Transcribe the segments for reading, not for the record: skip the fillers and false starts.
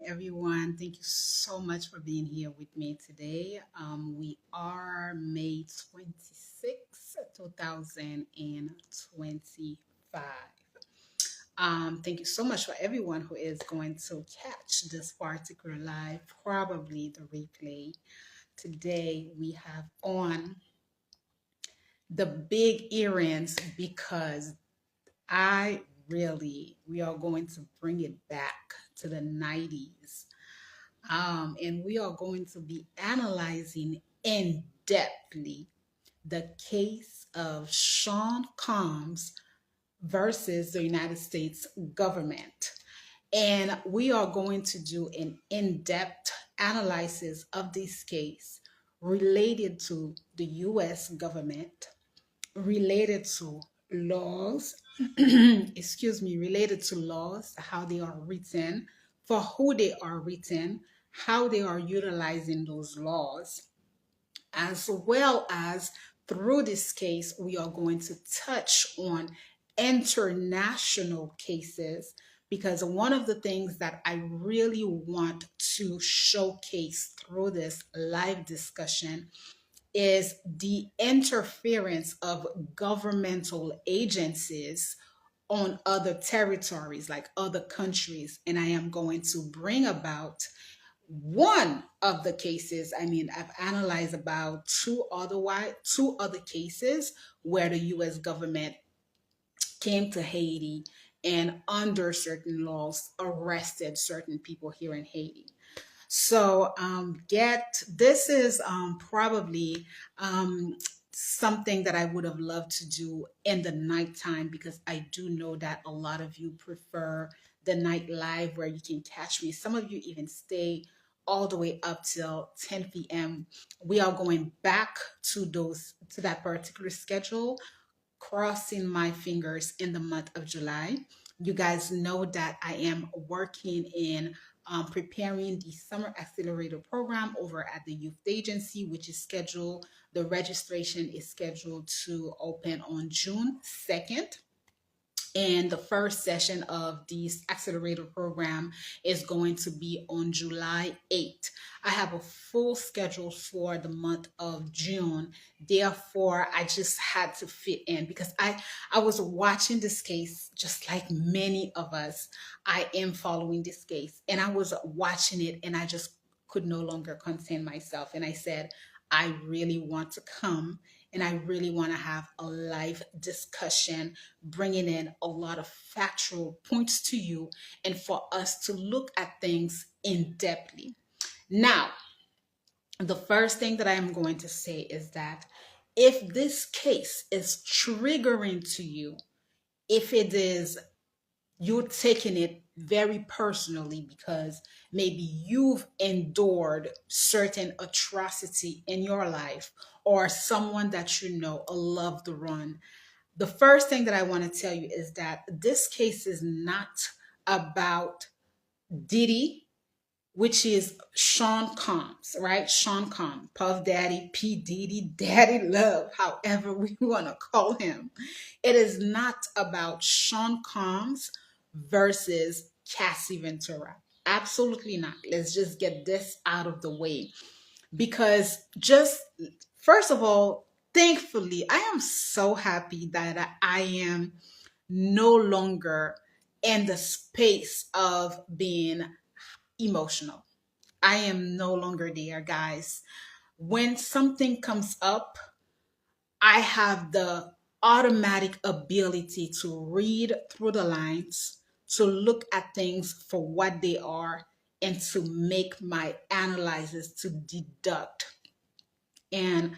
everyone. Thank you so much for being here with me today. We are May 26, 2025. Thank you so much for everyone who is going to catch this particular live, probably the replay. Today we have on the big earrings because we are going to bring it back to the 90s. And we are going to be analyzing in depthly the case of Sean Combs versus the United States government. And we are going to do an in depth analysis of this case related to the US government, related to laws, excuse me, related to laws, how they are written, for who they are written, how they are utilizing those laws, as well as through this case, we are going to touch on international cases because one of the things that I really want to showcase through this live discussion is the interference of governmental agencies on other territories, like other countries. And I am going to bring about one of the cases. I mean, I've analyzed about two other cases where the US government came to Haiti and under certain laws arrested certain people here in Haiti. So get this is probably something that I would have loved to do in the nighttime because I do know that a lot of you prefer the night live where you can catch me. Some of you even stay all the way up till 10 p.m. We are going back to that particular schedule, crossing my fingers in the month of July. You guys know that I am working in preparing the Summer Accelerator program over at the Youth Agency, which is scheduled, the registration is scheduled to open on June 2nd. And the first session of this accelerator program is going to be on July 8th. I have a full schedule for the month of June. Therefore, I just had to fit in because I was watching this case just like many of us. I am following this case and I was watching it and I just could no longer contain myself. And I said, I really want to come and I really want to have a live discussion, bringing in a lot of factual points to you and for us to look at things in depthly. Now, the first thing that I am going to say is that if this case is triggering to you, if it is you're taking it very personally because maybe you've endured certain atrocity in your life or someone that you know, a loved one. The first thing that I want to tell you is that this case is not about Diddy, which is Sean Combs, right? Sean Combs, Puff Daddy, P. Diddy, Daddy Love, however we want to call him. It is not about Sean Combs versus Cassie Ventura. Absolutely not. Let's just get this out of the way. Because just first of all, thankfully, I am so happy that I am no longer in the space of being emotional. I am no longer there, guys. When something comes up, I have the automatic ability to read through the lines, to look at things for what they are, and to make my analysis, to deduct. And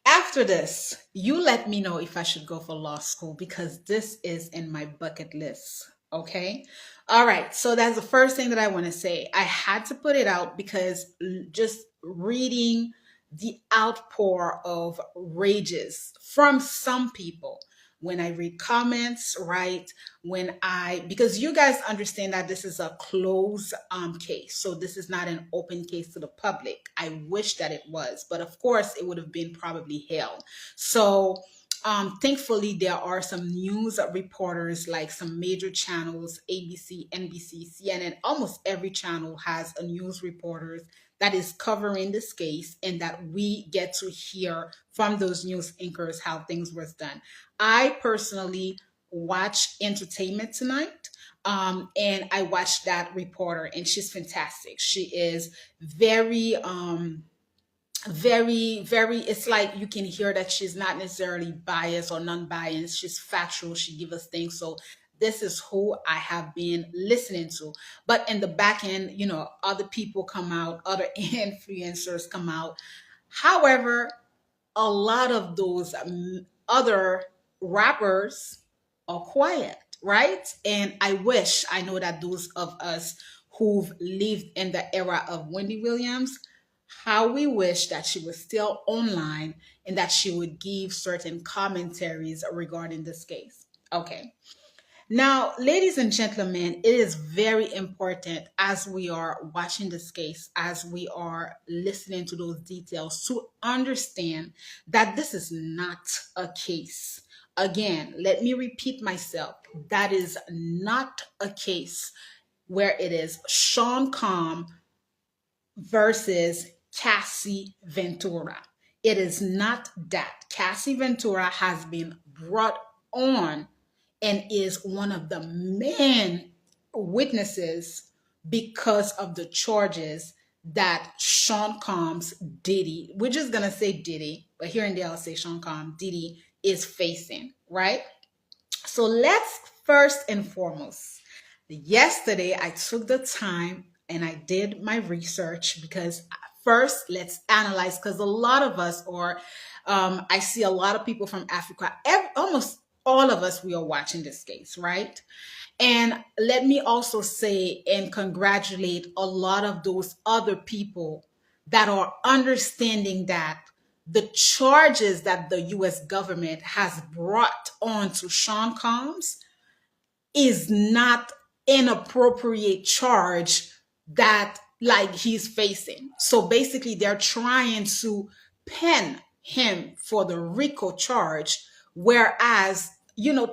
after this, you let me know if I should go for law school because this is in my bucket list. Okay. All right. So that's the first thing that I want to say. I had to put it out because just reading the outpour of rages from some people when I read comments, right? Because you guys understand that this is a closed case. So this is not an open case to the public. I wish that it was, but of course it would have been probably hell. So Thankfully, there are some news reporters, like some major channels, ABC, NBC, CNN. Almost every channel has a news reporter that is covering this case, and that we get to hear from those news anchors how things was done. I personally watch Entertainment Tonight, and I watched that reporter, and she's fantastic. She is very very, it's like you can hear that she's not necessarily biased or non-biased. She's factual. She gives us things. So this is who I have been listening to. But in the back end, other people come out, other influencers come out. However, a lot of those other rappers are quiet, right? And I know that those of us who've lived in the era of Wendy Williams, how we wish that she was still online and that she would give certain commentaries regarding this case. Okay. Now, ladies and gentlemen, it is very important as we are watching this case, as we are listening to those details, to understand that this is not a case. Again, let me repeat myself. That is not a case where it is Sean Combs versus Cassie Ventura. It is not that. Cassie Ventura has been brought on and is one of the main witnesses because of the charges that Sean Combs, Diddy, we're just going to say Diddy, but here and there I'll say Sean Combs, Diddy is facing, right? So let's first and foremost, yesterday I took the time and I did my research, because first let's analyze, because a lot of us, or I see a lot of people from Africa, almost all of us, we are watching this case, right? And let me also say and congratulate a lot of those other people that are understanding that the charges that the US government has brought on to Sean Combs is not inappropriate charge that like he's facing. So basically they're trying to pen him for the Rico charge, whereas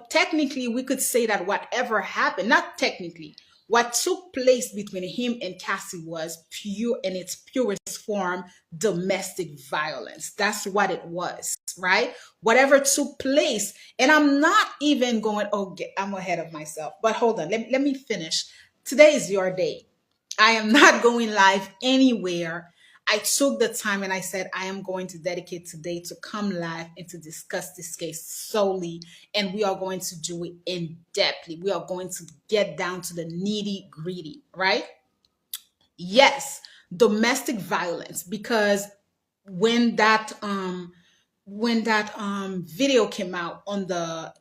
technically we could say that whatever happened, not technically, what took place between him and Cassie was pure, in its purest form, domestic violence. That's what it was, right? Whatever took place. And I'm not even going, I'm ahead of myself. But hold on, let me finish. Today is your day. I am not going live anywhere. I took the time and I said, I am going to dedicate today to come live and to discuss this case solely. And we are going to do it in depthly. We are going to get down to the nitty gritty, right? Yes, domestic violence, because when that video came out on the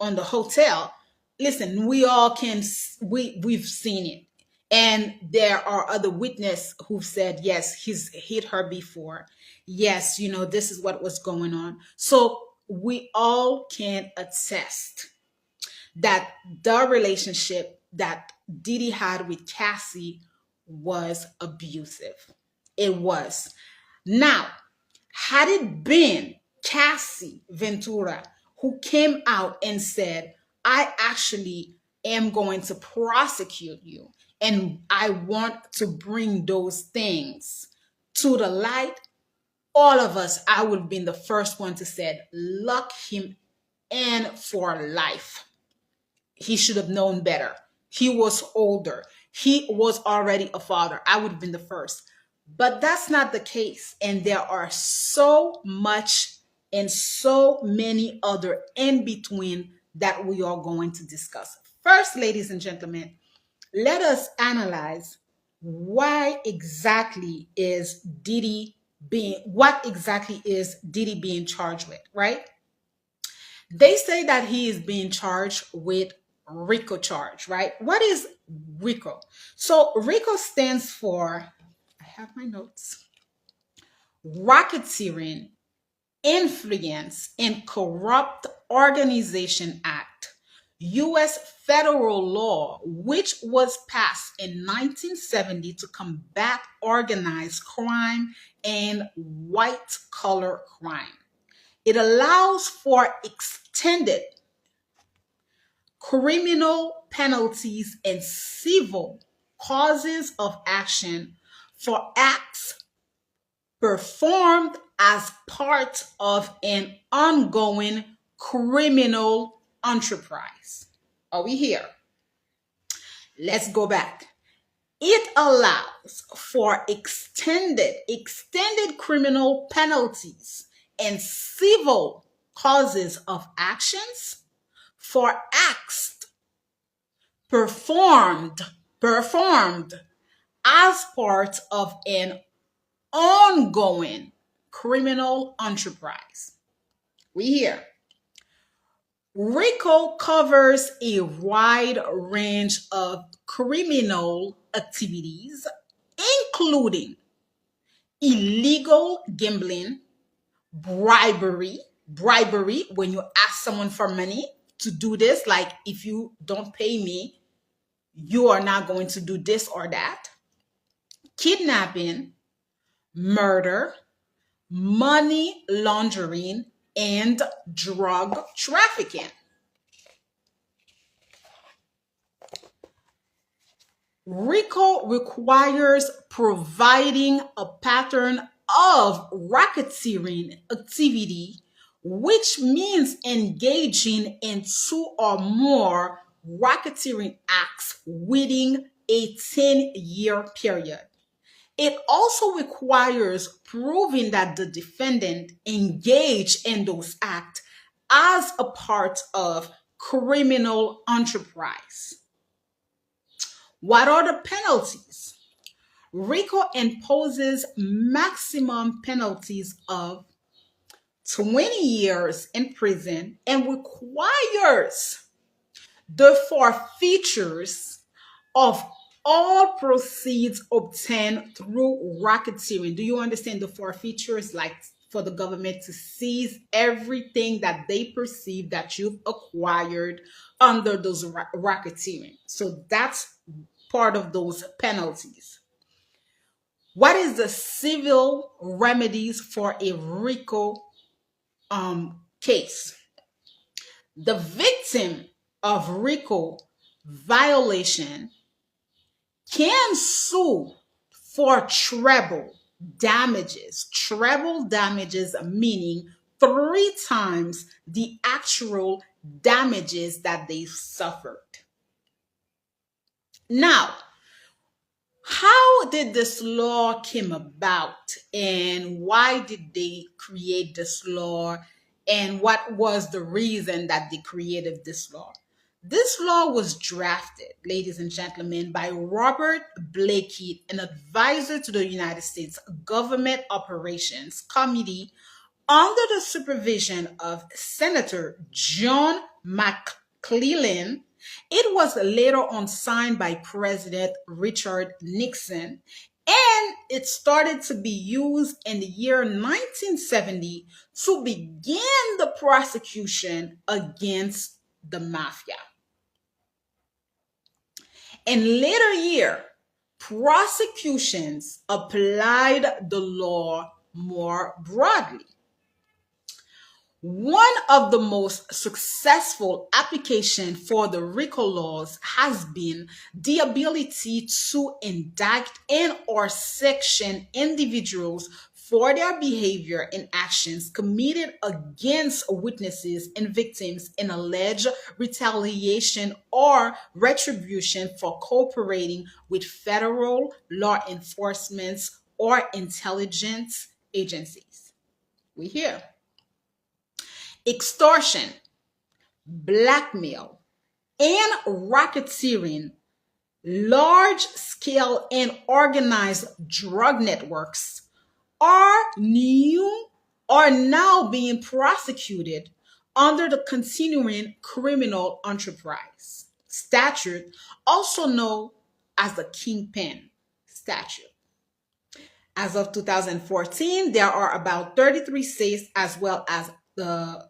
on the hotel, listen, we all can, we've seen it. And there are other witnesses who've said, yes, he's hit her before. Yes, this is what was going on. So we all can attest that the relationship that Diddy had with Cassie was abusive. It was. Now, had it been Cassie Ventura who came out and said, I actually am going to prosecute you, and I want to bring those things to the light, all of us, I would have been the first one to say, lock him in for life. He should have known better. He was older. He was already a father. I would have been the first. But that's not the case. And there are so much and so many other in between that we are going to discuss. First, ladies and gentlemen, let us analyze what exactly is Diddy being charged with, right? They say that he is being charged with Rico charge, right? What is Rico? So Rico stands for, I have my notes, Racketeering, Influence, and Corrupt Organization Act, U.S. federal law, which was passed in 1970 to combat organized crime and white collar crime. It allows for extended criminal penalties and civil causes of action for acts performed as part of an ongoing criminal enterprise. Are we here? Let's go back. It allows for extended criminal penalties and civil causes of actions for acts performed as part of an ongoing criminal enterprise. We hear Rico covers a wide range of criminal activities, including illegal gambling, bribery when you ask someone for money to do this, like if you don't pay me, you are not going to do this or that, kidnapping, murder, money laundering, and drug trafficking. RICO requires providing a pattern of racketeering activity, which means engaging in two or more racketeering acts within a 10-year period. It also requires proving that the defendant engaged in those acts as a part of criminal enterprise. What are the penalties? RICO imposes maximum penalties of 20 years in prison and requires the forfeitures of all proceeds obtained through racketeering. Do you understand the forfeitures? Like for the government to seize everything that they perceive that you've acquired under those racketeering. So that's part of those penalties. What is the civil remedies for a RICO case? The victim of RICO violation can sue for treble damages. Treble damages meaning 3 times the actual damages that they suffered. Now, how did this law came about and why did they create this law and what was the reason that they created this law? This law was drafted, ladies and gentlemen, by Robert Blakey, an advisor to the United States Government Operations Committee under the supervision of Senator John McClellan. It was later on signed by President Richard Nixon, and it started to be used in the year 1970 to begin the prosecution against the mafia. In later year, prosecutions applied the law more broadly. One of the most successful applications for the RICO laws has been the ability to indict and or sanction individuals for their behavior and actions committed against witnesses and victims in alleged retaliation or retribution for cooperating with federal law enforcement or intelligence agencies. We hear extortion, blackmail, and racketeering, large-scale and organized drug networks are now being prosecuted under the Continuing Criminal Enterprise Statute, also known as the Kingpin Statute. As of 2014, there are about 33 states as well as the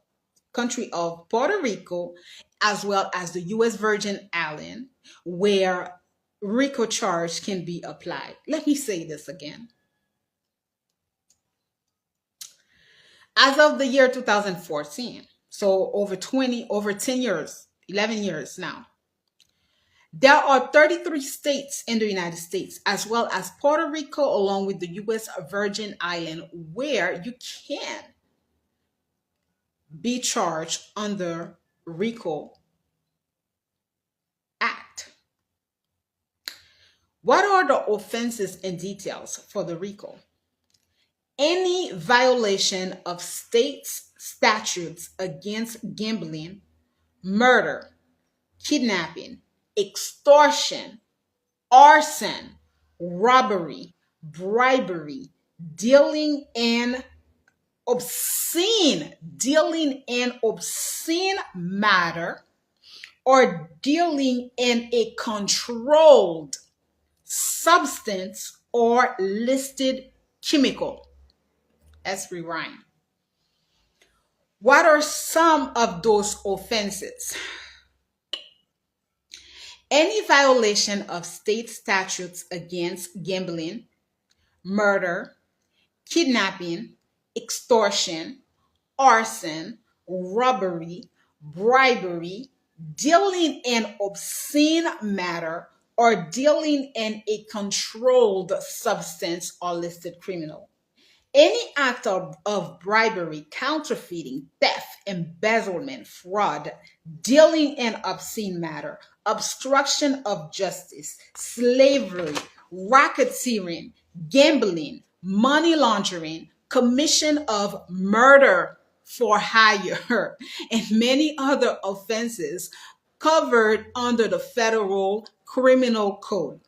country of Puerto Rico, as well as the U.S. Virgin Islands, where RICO charge can be applied. Let me say this again. As of the year 2014, so over 10 years, 11 years now, there are 33 states in the United States, as well as Puerto Rico, along with the U.S. Virgin Island, where you can be charged under Rico Act. What are the offenses and details for the Rico? Any violation of states' statutes against gambling, murder, kidnapping, extortion, arson, robbery, bribery, dealing in obscene matter, or dealing in a controlled substance or listed chemical. Let's rewind. What are some of those offenses? Any violation of state statutes against gambling, murder, kidnapping, extortion, arson, robbery, bribery, dealing in obscene matter, or dealing in a controlled substance or listed criminal. Any act of bribery, counterfeiting, theft, embezzlement, fraud, dealing in obscene matter, obstruction of justice, slavery, racketeering, gambling, money laundering, commission of murder for hire, and many other offenses covered under the federal criminal code.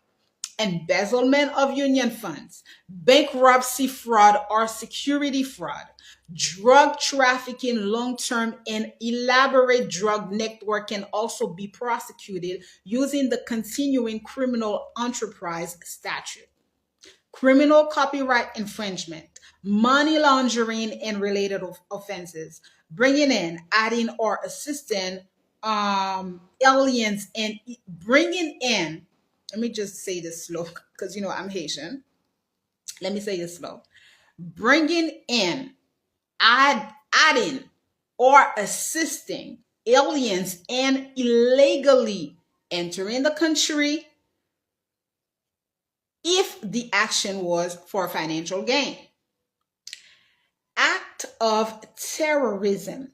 Embezzlement of union funds, bankruptcy fraud or security fraud, drug trafficking, long term and elaborate drug network can also be prosecuted using the continuing criminal enterprise statute. Criminal copyright infringement, money laundering and related offenses, bringing in, adding, or assisting aliens and bringing in. Let me just say this slow because I'm Haitian. Let me say this slow. Bringing in, adding, or assisting aliens and illegally entering the country if the action was for financial gain. Act of terrorism.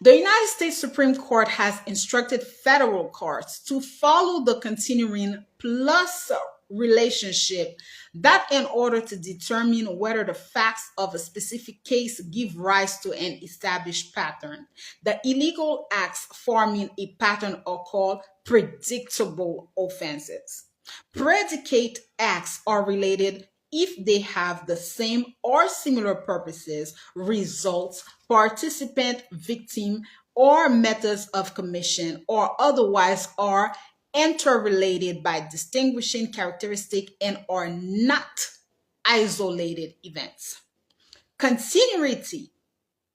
The United States Supreme Court has instructed federal courts to follow the continuing plus relationship that in order to determine whether the facts of a specific case give rise to an established pattern. The illegal acts forming a pattern are called predictable offenses. Predicate acts are related if they have the same or similar purposes, results, participant, victim, or methods of commission, or otherwise are interrelated by distinguishing characteristic and are not isolated events. Continuity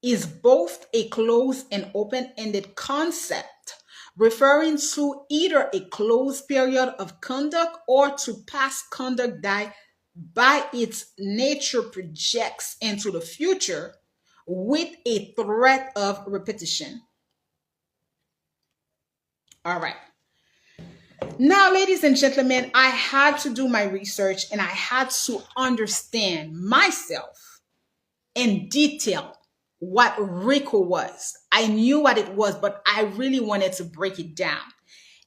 is both a closed and open-ended concept, referring to either a closed period of conduct or to past conduct that by its nature projects into the future with a threat of repetition. All right. Now, ladies and gentlemen, I had to do my research and I had to understand myself in detail what Rico was. I knew what it was, but I really wanted to break it down.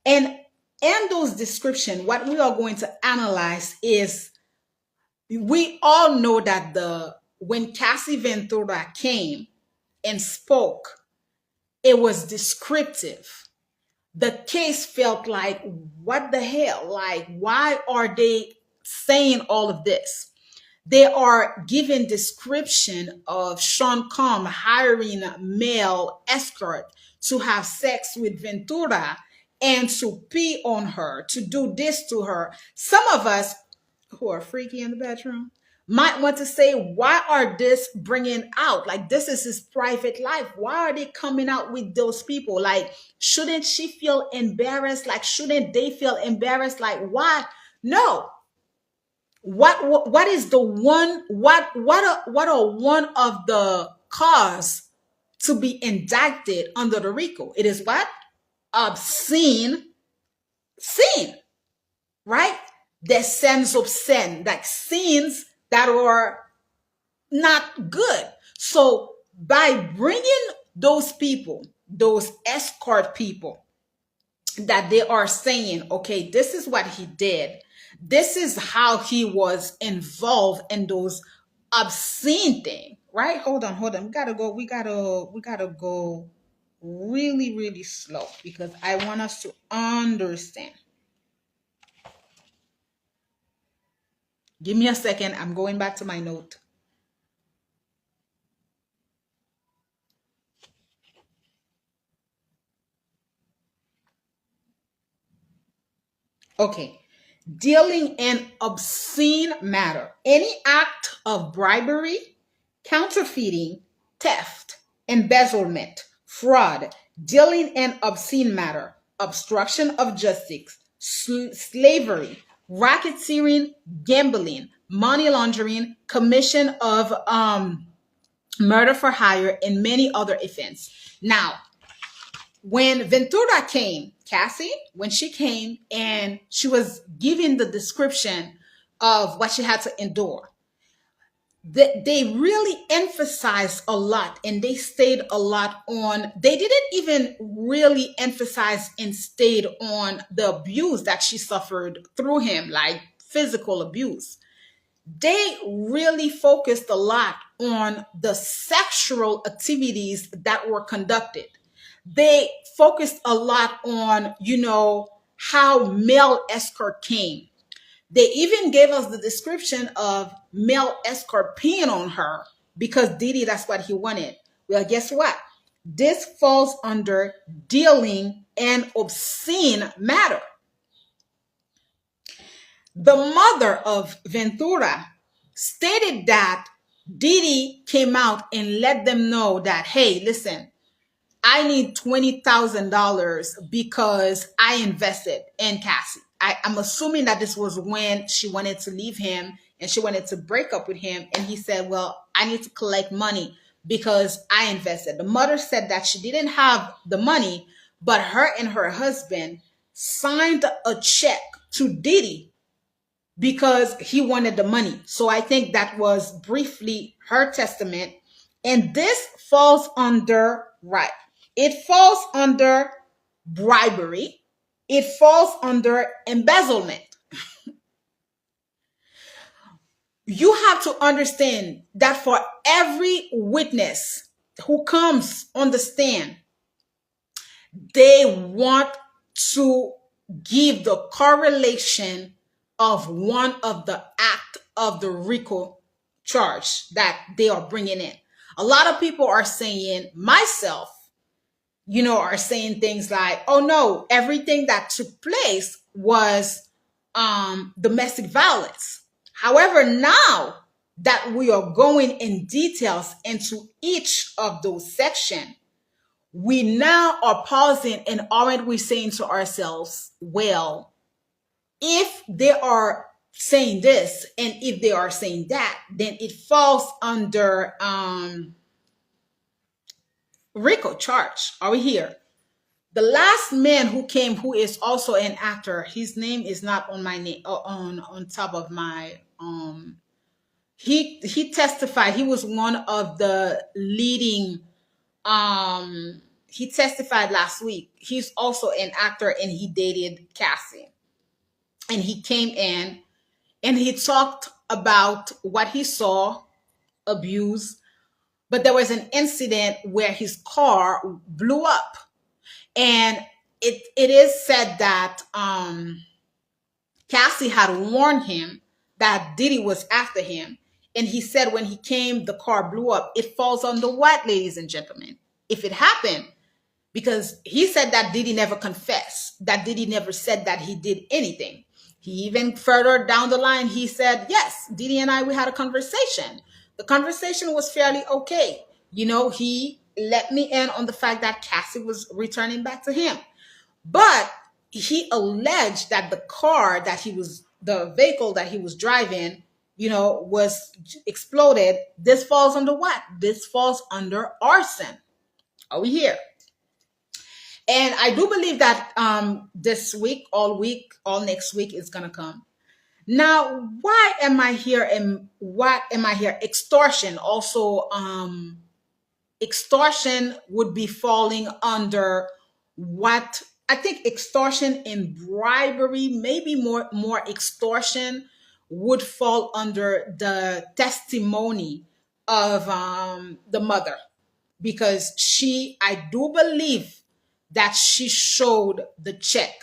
And in those descriptions, what we are going to analyze is we all know that when Cassie Ventura came and spoke, it was descriptive. The case felt like, what the hell? Like, why are they saying all of this? They are giving description of Sean Combs hiring a male escort to have sex with Ventura and to pee on her, to do this to her. Some of us who are freaky in the bedroom might want to say, why are this bringing out? Like, this is his private life. Why are they coming out with those people? Like, shouldn't she feel embarrassed? Like, shouldn't they feel embarrassed? Like, why? No. What is the one what are one of the cause to be indicted under the RICO? It is what? Obscene sin, right? The sins of sin, like sins that are not good. So by bringing those people, those escort people, that they are saying, okay, this is what he did. This is how he was involved in those obscene thing, right? Hold on. We gotta go really, really slow because I want us to understand. Give me a second. I'm going back to my note. Okay. Dealing in obscene matter. Any act of bribery, counterfeiting, theft, embezzlement, fraud, dealing in obscene matter, obstruction of justice, slavery, racketeering, gambling, money laundering, commission of murder for hire, and many other offenses. Now, when Ventura came, Cassie, when she came and she was giving the description of what she had to endure, they really emphasized a lot and they stayed a lot on, they didn't even really emphasize and stayed on the abuse that she suffered through him, like physical abuse. They really focused a lot on the sexual activities that were conducted. They focused a lot on, how male escort came. They even gave us the description of male escort peeing on her because Diddy, that's what he wanted. Well, guess what? This falls under dealing in obscene matter. The mother of Ventura stated that Diddy came out and let them know that, hey, listen, I need $20,000 because I invested in Cassie. I'm assuming that this was when she wanted to leave him and she wanted to break up with him. And he said, well, I need to collect money because I invested. The mother said that she didn't have the money, but her and her husband signed a check to Diddy because he wanted the money. So I think that was briefly her testament. And this falls under, right? It falls under bribery. It falls under embezzlement. You have to understand that for every witness who comes on the stand, they want to give the correlation of one of the act of the RICO charge that they are bringing in. A lot of people are saying, myself, are saying things like, oh no, everything that took place was domestic violence. However, now that we are going in details into each of those sections, we now are pausing and aren't we saying to ourselves, well, if they are saying this and if they are saying that, then it falls under RICO charge. Are we here? The last man who came, who is also an actor, his name is not on my name on top of my he testified. He was one of the leading he testified last week. He's also an actor and he dated Cassie. And he came in and he talked about what he saw, abuse, but there was an incident where his car blew up. And it is said that Cassie had warned him that Diddy was after him. And he said when he came, the car blew up. It falls on the what, ladies and gentlemen? If it happened, because he said that Diddy never confessed, that Diddy never said that he did anything. He even further down the line, he said, yes, Diddy and I, we had a conversation. The conversation was fairly okay. He let me in on the fact that Cassie was returning back to him. But he alleged that the car that he was the vehicle that he was driving, was exploded. This falls under what? This falls under arson. Are we here? And I do believe that this week, all next week is gonna come. Now, why am I here? And what am I here? Extortion also. Extortion would be falling under what I think extortion and bribery, maybe more extortion would fall under the testimony of the mother, because I do believe that she showed the check.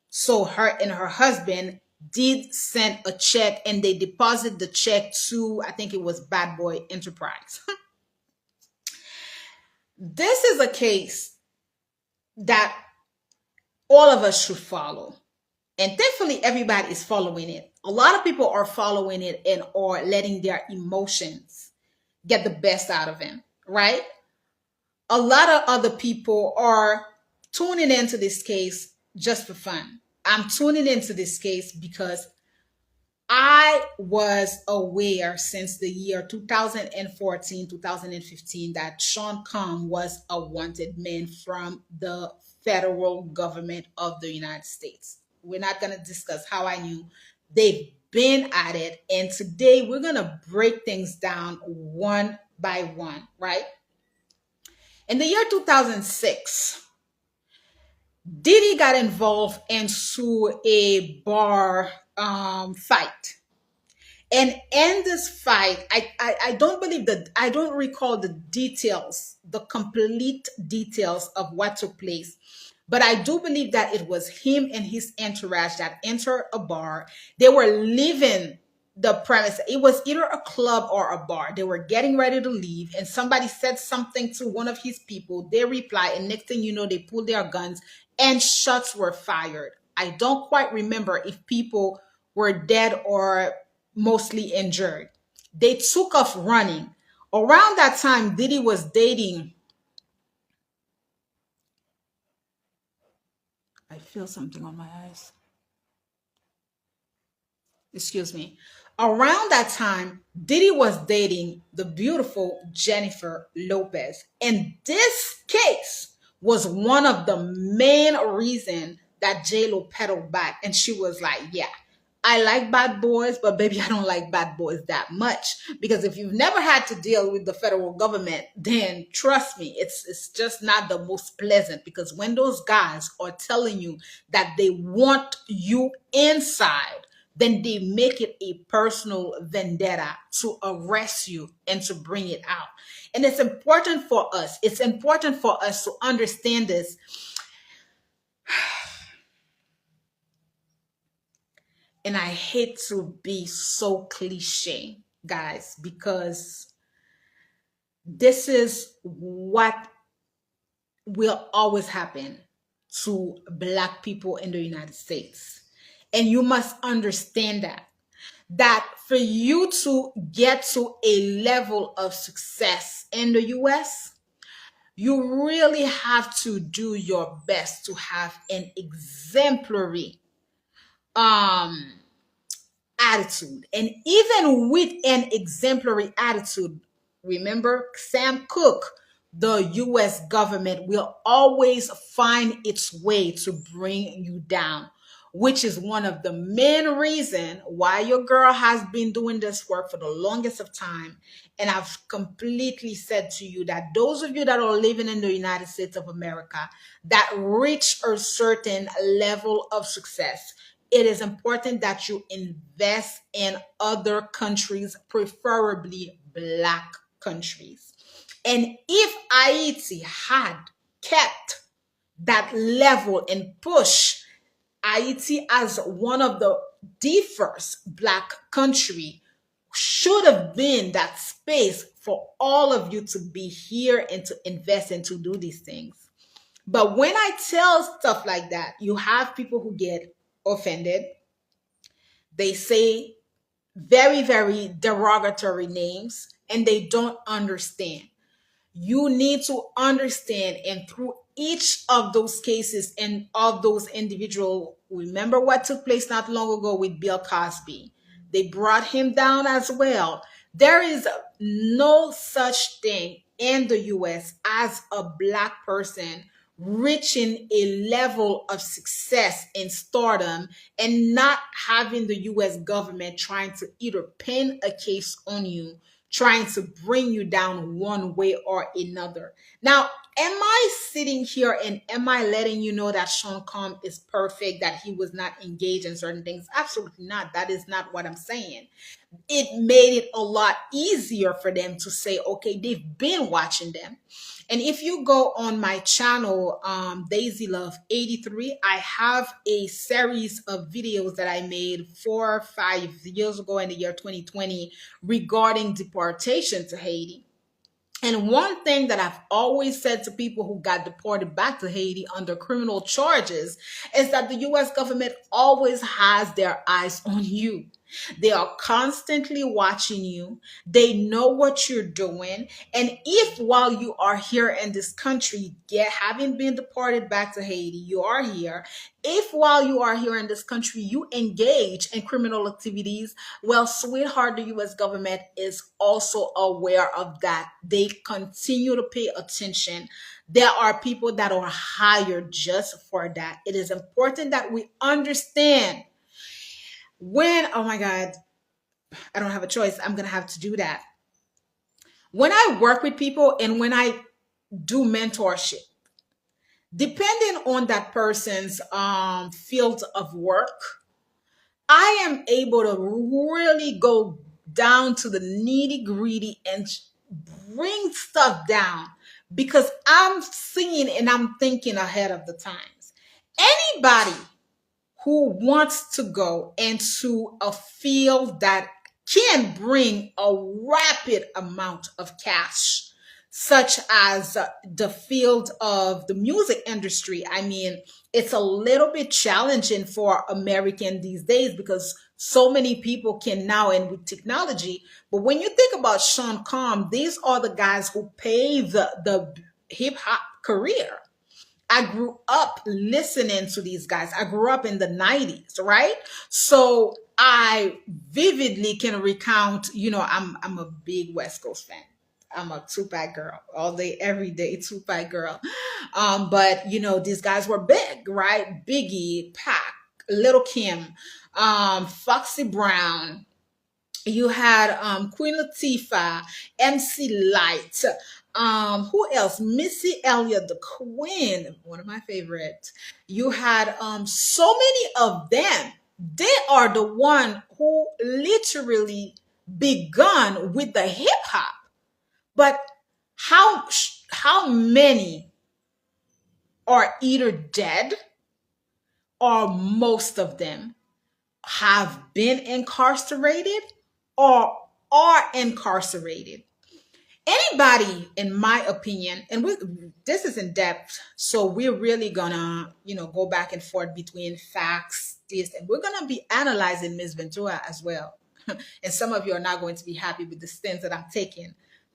So her and her husband did send a check, and they deposit the check to, I think it was Bad Boy Enterprise. This is a case that all of us should follow. And thankfully, everybody is following it. A lot of people are following it and are letting their emotions get the best out of them, right? A lot of other people are tuning into this case just for fun. I'm tuning into this case because I was aware since the year 2014, 2015 that Sean Combs was a wanted man from the federal government of the United States. We're not going to discuss how I knew. They've been at it. And today we're going to break things down one by one, right? In the year 2006, Diddy got involved into a bar fight. And in this fight, I don't believe that, I don't recall the details, the complete details of what took place. But I do believe that it was him and his entourage that entered a bar. They were leaving the premise. It was either a club or a bar. They were getting ready to leave, and somebody said something to one of his people. They reply, and next thing you know, they pulled their guns and shots were fired. I don't quite remember if people were dead or mostly injured. They took off running. Around that time, Diddy was dating. I feel something on my eyes. Excuse me. Around that time, Diddy was dating the beautiful Jennifer Lopez. And this case was one of the main reasons that J-Lo pedaled back. And she was like, yeah, I like bad boys, but baby, I don't like bad boys that much. Because if you've never had to deal with the federal government, then trust me, it's just not the most pleasant. Because when those guys are telling you that they want you inside, then they make it a personal vendetta to arrest you and to bring it out. And it's important for us. It's important for us to understand this. And I hate to be so cliche, guys, because this is what will always happen to Black people in the United States. And you must understand that for you to get to a level of success in the US, you really have to do your best to have an exemplary attitude. And even with an exemplary attitude, remember Sam Cooke, the US government will always find its way to bring you down, which is one of the main reasons why your girl has been doing this work for the longest of time. And I've completely said to you that those of you that are living in the United States of America that reach a certain level of success, it is important that you invest in other countries, preferably Black countries. And if Ayiti had kept that level and push Ayiti as one of the first Black country, should have been that space for all of you to be here and to invest and to do these things. But when I tell stuff like that, you have people who get offended. They say very, very derogatory names, and they don't understand. You need to understand, and through each of those cases and of those individual Remember what took place not long ago with Bill Cosby? They brought him down as well. There is no such thing in the US as a black person reaching a level of success in stardom and not having the US government trying to either pin a case on you, trying to bring you down one way or another. Now, am I sitting here and am I letting you know that Sean Combs is perfect, that he was not engaged in certain things? Absolutely not. That is not what I'm saying. It made it a lot easier for them to say, okay, they've been watching them. And if you go on my channel, Daisy Love 83, I have a series of videos that I made 4 or 5 years ago in the year 2020 regarding deportation to Haiti. And one thing that I've always said to people who got deported back to Haiti under criminal charges is that the US government always has their eyes on you. They are constantly watching you. They know what you're doing. And if while you are here in this country, having been deported back to Haiti, you are here. If while you are here in this country, you engage in criminal activities, well, sweetheart, the US government is also aware of that. They continue to pay attention. There are people that are hired just for that. It is important that we understand when, oh my God, I don't have a choice. I'm going to have to do that. When I work with people and when I do mentorship, depending on that person's field of work, I am able to really go down to the nitty gritty and bring stuff down because I'm seeing and I'm thinking ahead of the times. Anybody who wants to go into a field that can bring a rapid amount of cash, such as the field of the music industry. I mean, it's a little bit challenging for American these days because so many people can now, and with technology. But when you think about Sean Combs, these are the guys who paved the hip hop career. I grew up listening to these guys. I grew up in the 90s, right? So I vividly can recount, I'm a big West Coast fan. I'm a Tupac girl, all day, every day, Tupac girl. But these guys were big, right? Biggie, Pac, Little Kim, Foxy Brown, you had Queen Latifah, MC Light, who else? Missy Elliott, the Queen, one of my favorites. You had so many of them. They are the one who literally begun with the hip hop. But how many are either dead or most of them have been incarcerated or are incarcerated? Anybody, in my opinion, and this is in depth, so we're really gonna, go back and forth between facts, this, and we're gonna be analyzing Ms. Ventura as well. And some of you are not going to be happy with the stance that I'm taking,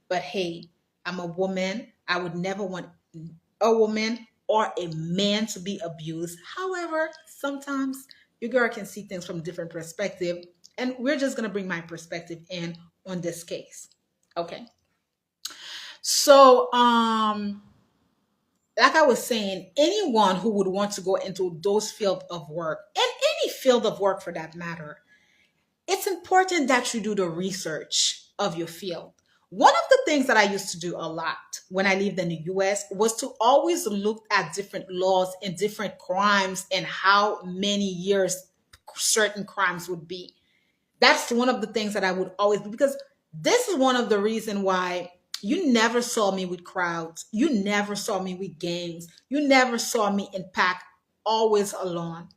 but hey, I'm a woman. I would never want a woman or a man to be abused. However, sometimes your girl can see things from a different perspective, and we're just gonna bring my perspective in on this case. Okay. So, like I was saying, anyone who would want to go into those field of work, and any field of work for that matter, it's important that you do the research of your field. One of the things that I used to do a lot when I lived in the US was to always look at different laws and different crimes and how many years certain crimes would be. That's one of the things that I would always do, because this is one of the reasons why you never saw me with crowds. You never saw me with gangs. You never saw me in pack, always alone.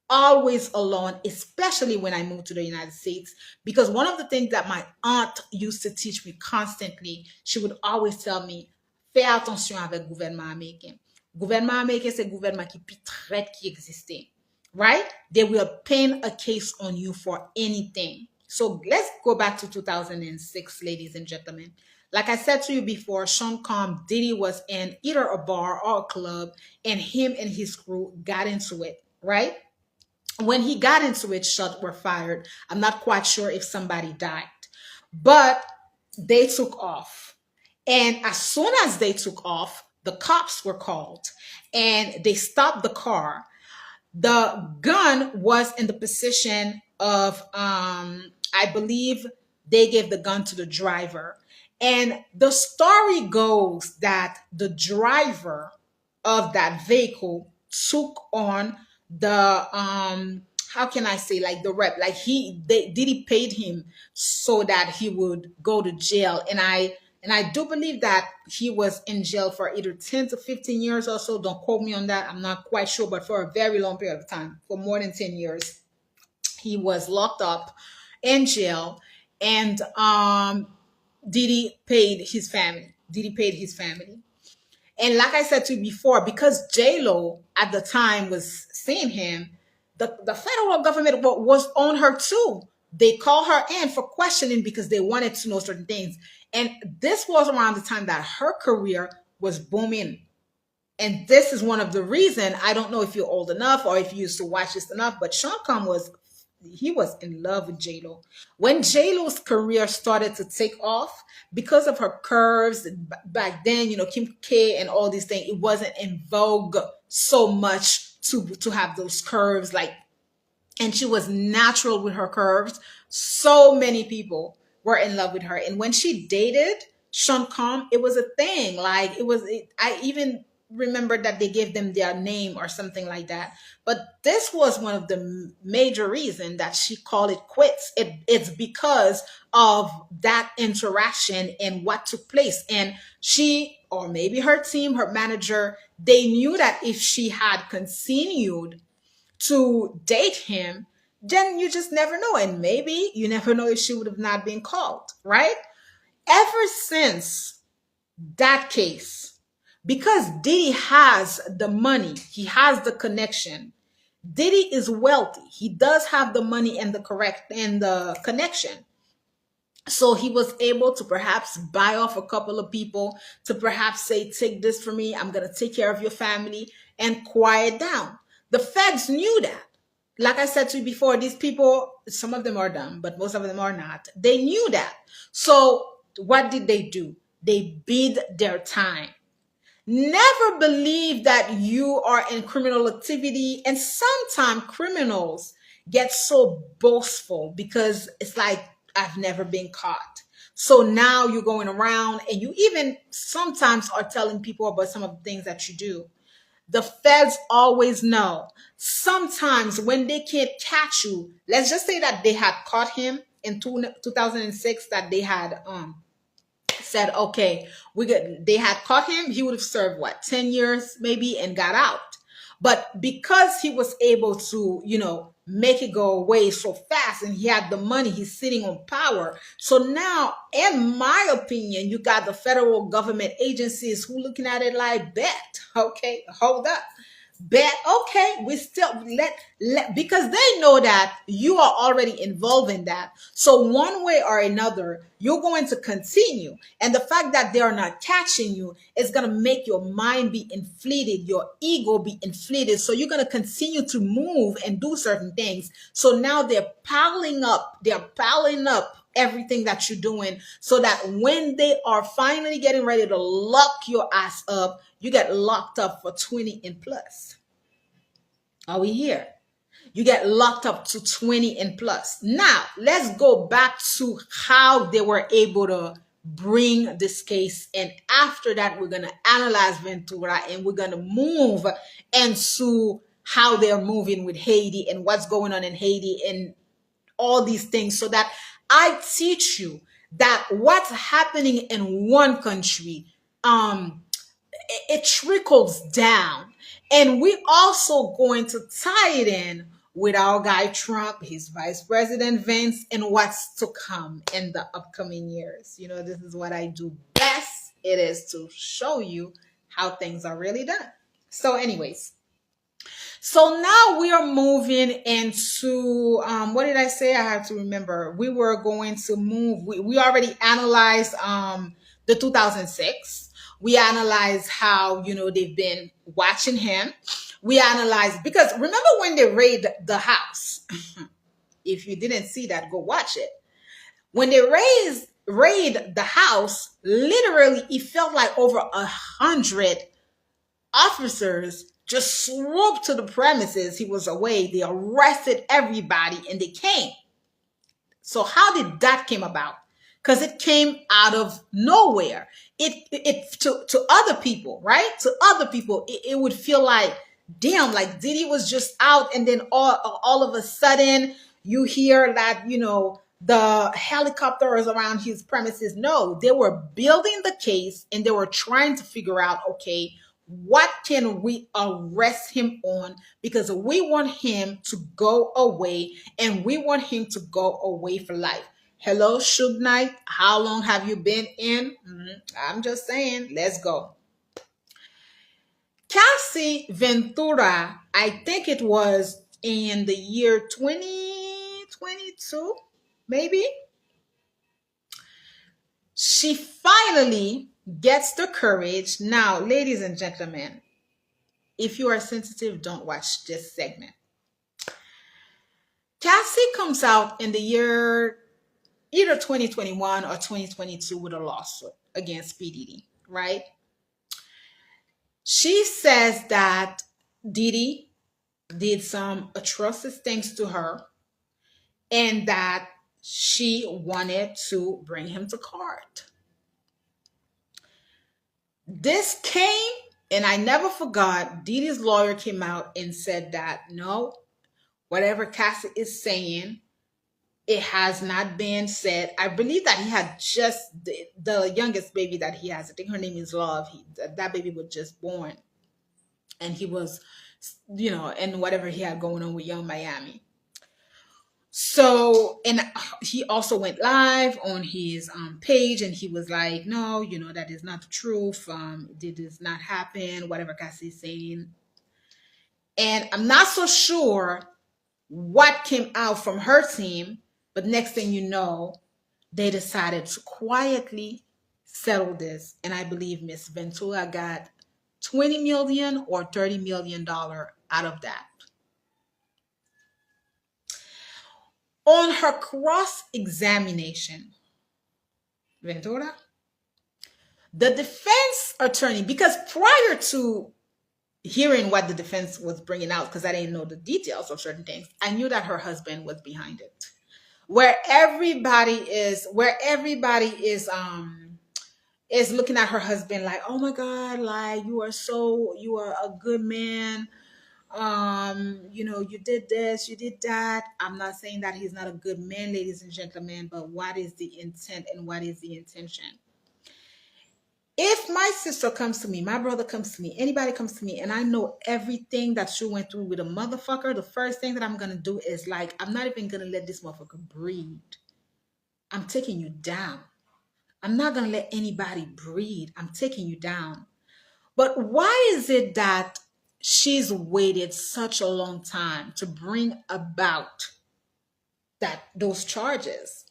Always alone, especially when I moved to the United States. Because one of the things that my aunt used to teach me constantly, she would always tell me, fais attention avec gouvernement américain. Gouvernement américain, c'est gouvernement qui plus traite qui existe. Right? They will pin a case on you for anything. So let's go back to 2006, ladies and gentlemen. Like I said to you before, Sean Combs, Diddy was in either a bar or a club, and him and his crew got into it, right? When he got into it, shots were fired. I'm not quite sure if somebody died, but they took off. And as soon as they took off, the cops were called and they stopped the car. The gun was in the position of, I believe they gave the gun to the driver. And the story goes that the driver of that vehicle took on the, how can I say, like the rep, like Diddy paid him so that he would go to jail. And I do believe that he was in jail for either 10 to 15 years or so. Don't quote me on that. I'm not quite sure, but for a very long period of time, for more than 10 years, he was locked up in jail. And Diddy paid his family. Diddy paid his family. And like I said to you before, because J Lo at the time was seeing him, the federal government was on her too. They called her in for questioning because they wanted to know certain things. And this was around the time that her career was booming. And this is one of the reason, I don't know if you're old enough or if you used to watch this enough, but Sean Combs he was in love with J-Lo. When J-Lo's career started to take off, because of her curves, back then, Kim K and all these things, it wasn't in vogue so much to have those curves, like, and she was natural with her curves. So many people were in love with her. And when she dated Sean Combs, it was a thing. Like I even remember that they gave them their name or something like that. But this was one of the major reasons that she called it quits. It's because of that interaction and what took place. And she, or maybe her team, her manager, they knew that if she had continued to date him, then you just never know. And maybe you never know if she would have not been called, right? Ever since that case, because Diddy has the money, he has the connection. Diddy is wealthy. He does have the money and the connection. So he was able to perhaps buy off a couple of people to perhaps say, take this for me. I'm going to take care of your family and quiet down. The feds knew that. Like I said to you before, these people, some of them are dumb, but most of them are not. They knew that. So what did they do? They bid their time. Never believe that you are in criminal activity. And sometimes criminals get so boastful because it's like, I've never been caught. So now you're going around and you even sometimes are telling people about some of the things that you do. The feds always know. Sometimes when they can't catch you, let's just say that they had caught him in 2006, that they had said, okay, they had caught him, he would have served what, 10 years maybe, and got out. But because he was able to, make it go away so fast and he had the money, he's sitting on power. So now, in my opinion, you got the federal government agencies who looking at it like, bet, okay, hold up. Bet, okay, we still let because they know that you are already involved in that. So one way or another, you're going to continue. And the fact that they are not catching you is going to make your mind be inflated, your ego be inflated. So you're going to continue to move and do certain things. So now they're piling up everything that you're doing so that when they are finally getting ready to lock your ass up, you get locked up for 20 and plus. Are we here? You get locked up to 20 and plus. Now, let's go back to how they were able to bring this case. And after that, we're going to analyze Ventura and we're going to move into how they're moving with Haiti and what's going on in Haiti and all these things, so that I teach you that what's happening in one country, it trickles down. And we also going to tie it in with our guy Trump, his vice president Vince, and what's to come in the upcoming years. This is what I do best. It is to show you how things are really done. So anyways, so now we are moving into, what did I say? I have to remember. We were going to move. We already analyzed the 2006. We analyzed how, they've been watching him. we analyzed, because remember when they raided the house? If you didn't see that, go watch it. When they raid the house, literally it felt like over 100 officers just swooped to the premises. He was away. They arrested everybody and they came. So how did that came about? Because it came out of nowhere. It to other people, right? To other people, it would feel like, damn, like Diddy was just out, and then all of a sudden you hear that, the helicopter is around his premises. No, they were building the case and they were trying to figure out, okay, what can we arrest him on, because we want him to go away, and we want him to go away for life. Hello, Suge Knight, how long have you been in? I'm just saying, let's go. Cassie Ventura, I think it was in the year 2022, maybe. She finally gets the courage. Now, ladies and gentlemen, if you are sensitive, don't watch this segment. Cassie comes out in the year either 2021 or 2022 with a lawsuit against P. Diddy, right? She says that Diddy did some atrocious things to her and that she wanted to bring him to court. This came, and I never forgot, Diddy's lawyer came out and said that no, whatever Cassie is saying, it has not been said. I believe that he had just the youngest baby that he has. I think her name is Love. That baby was just born. And he was, and whatever he had going on with Young Miami. So, and he also went live on his page, and he was like, no, that is not the truth. It does not happen, whatever Cassie is saying. And I'm not so sure what came out from her team, but next thing you know, they decided to quietly settle this. And I believe Miss Ventura got $20 million or $30 million out of that. On her cross-examination, Ventura, the defense attorney, because prior to hearing what the defense was bringing out, because I didn't know the details of certain things, I knew that her husband was behind it. Where everybody is looking at her husband like, oh my God, like you are a good man. You did this, you did that. I'm not saying that he's not a good man, ladies and gentlemen, but what is the intent and what is the intention? If my sister comes to me, my brother comes to me, anybody comes to me, and I know everything that she went through with a motherfucker, the first thing that I'm going to do is like, I'm not even going to let this motherfucker breathe. I'm taking you down. I'm not going to let anybody breathe. I'm taking you down. But why is it that she's waited such a long time to bring about those charges?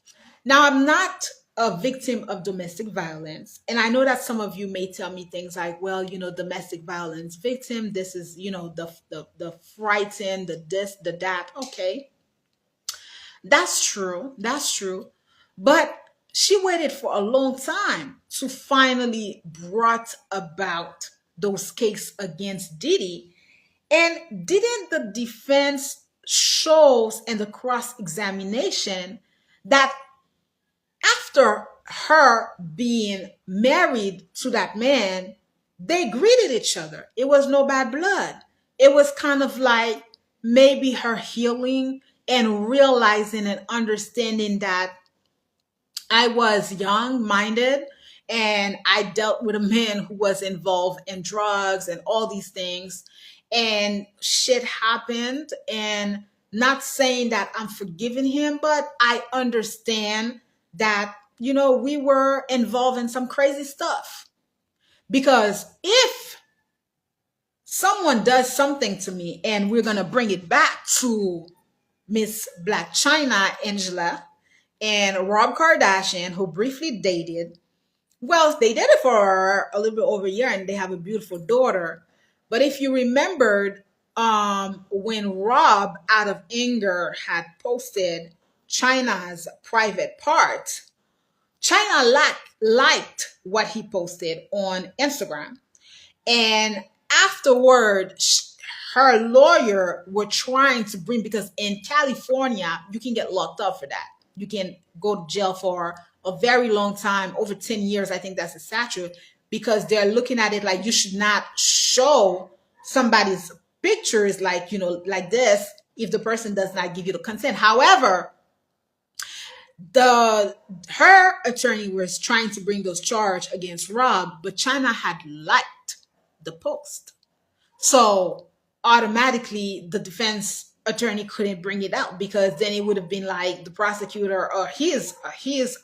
Now, I'm not a victim of domestic violence, and I know that some of you may tell me things like, well, domestic violence victim, this is, the frightened, the this, the that. Okay, that's true, but she waited for a long time to finally brought about those cases against Diddy. And didn't the defense shows in the cross-examination that after her being married to that man, they greeted each other. It was no bad blood. It was kind of like maybe her healing and realizing and understanding that I was young-minded and I dealt with a man who was involved in drugs and all these things, and shit happened. And not saying that I'm forgiving him, but I understand that, we were involved in some crazy stuff. Because if someone does something to me, and we're going to bring it back to Miss Black China Angela and Rob Kardashian, who briefly dated. Well, they dated for a little bit over a year, and they have a beautiful daughter. But if you remembered, when Rob, out of anger, had posted China's private part, China liked what he posted on Instagram. And afterward, her lawyer were trying to bring, because in California, you can get locked up for that. You can go to jail for a very long time, over 10 years. I think that's the statute, because they're looking at it like you should not show somebody's pictures like, like this if the person does not give you the consent. However, the her attorney was trying to bring those charges against Rob, but China had liked the post. So automatically the defense attorney couldn't bring it out, because then it would have been like the prosecutor or his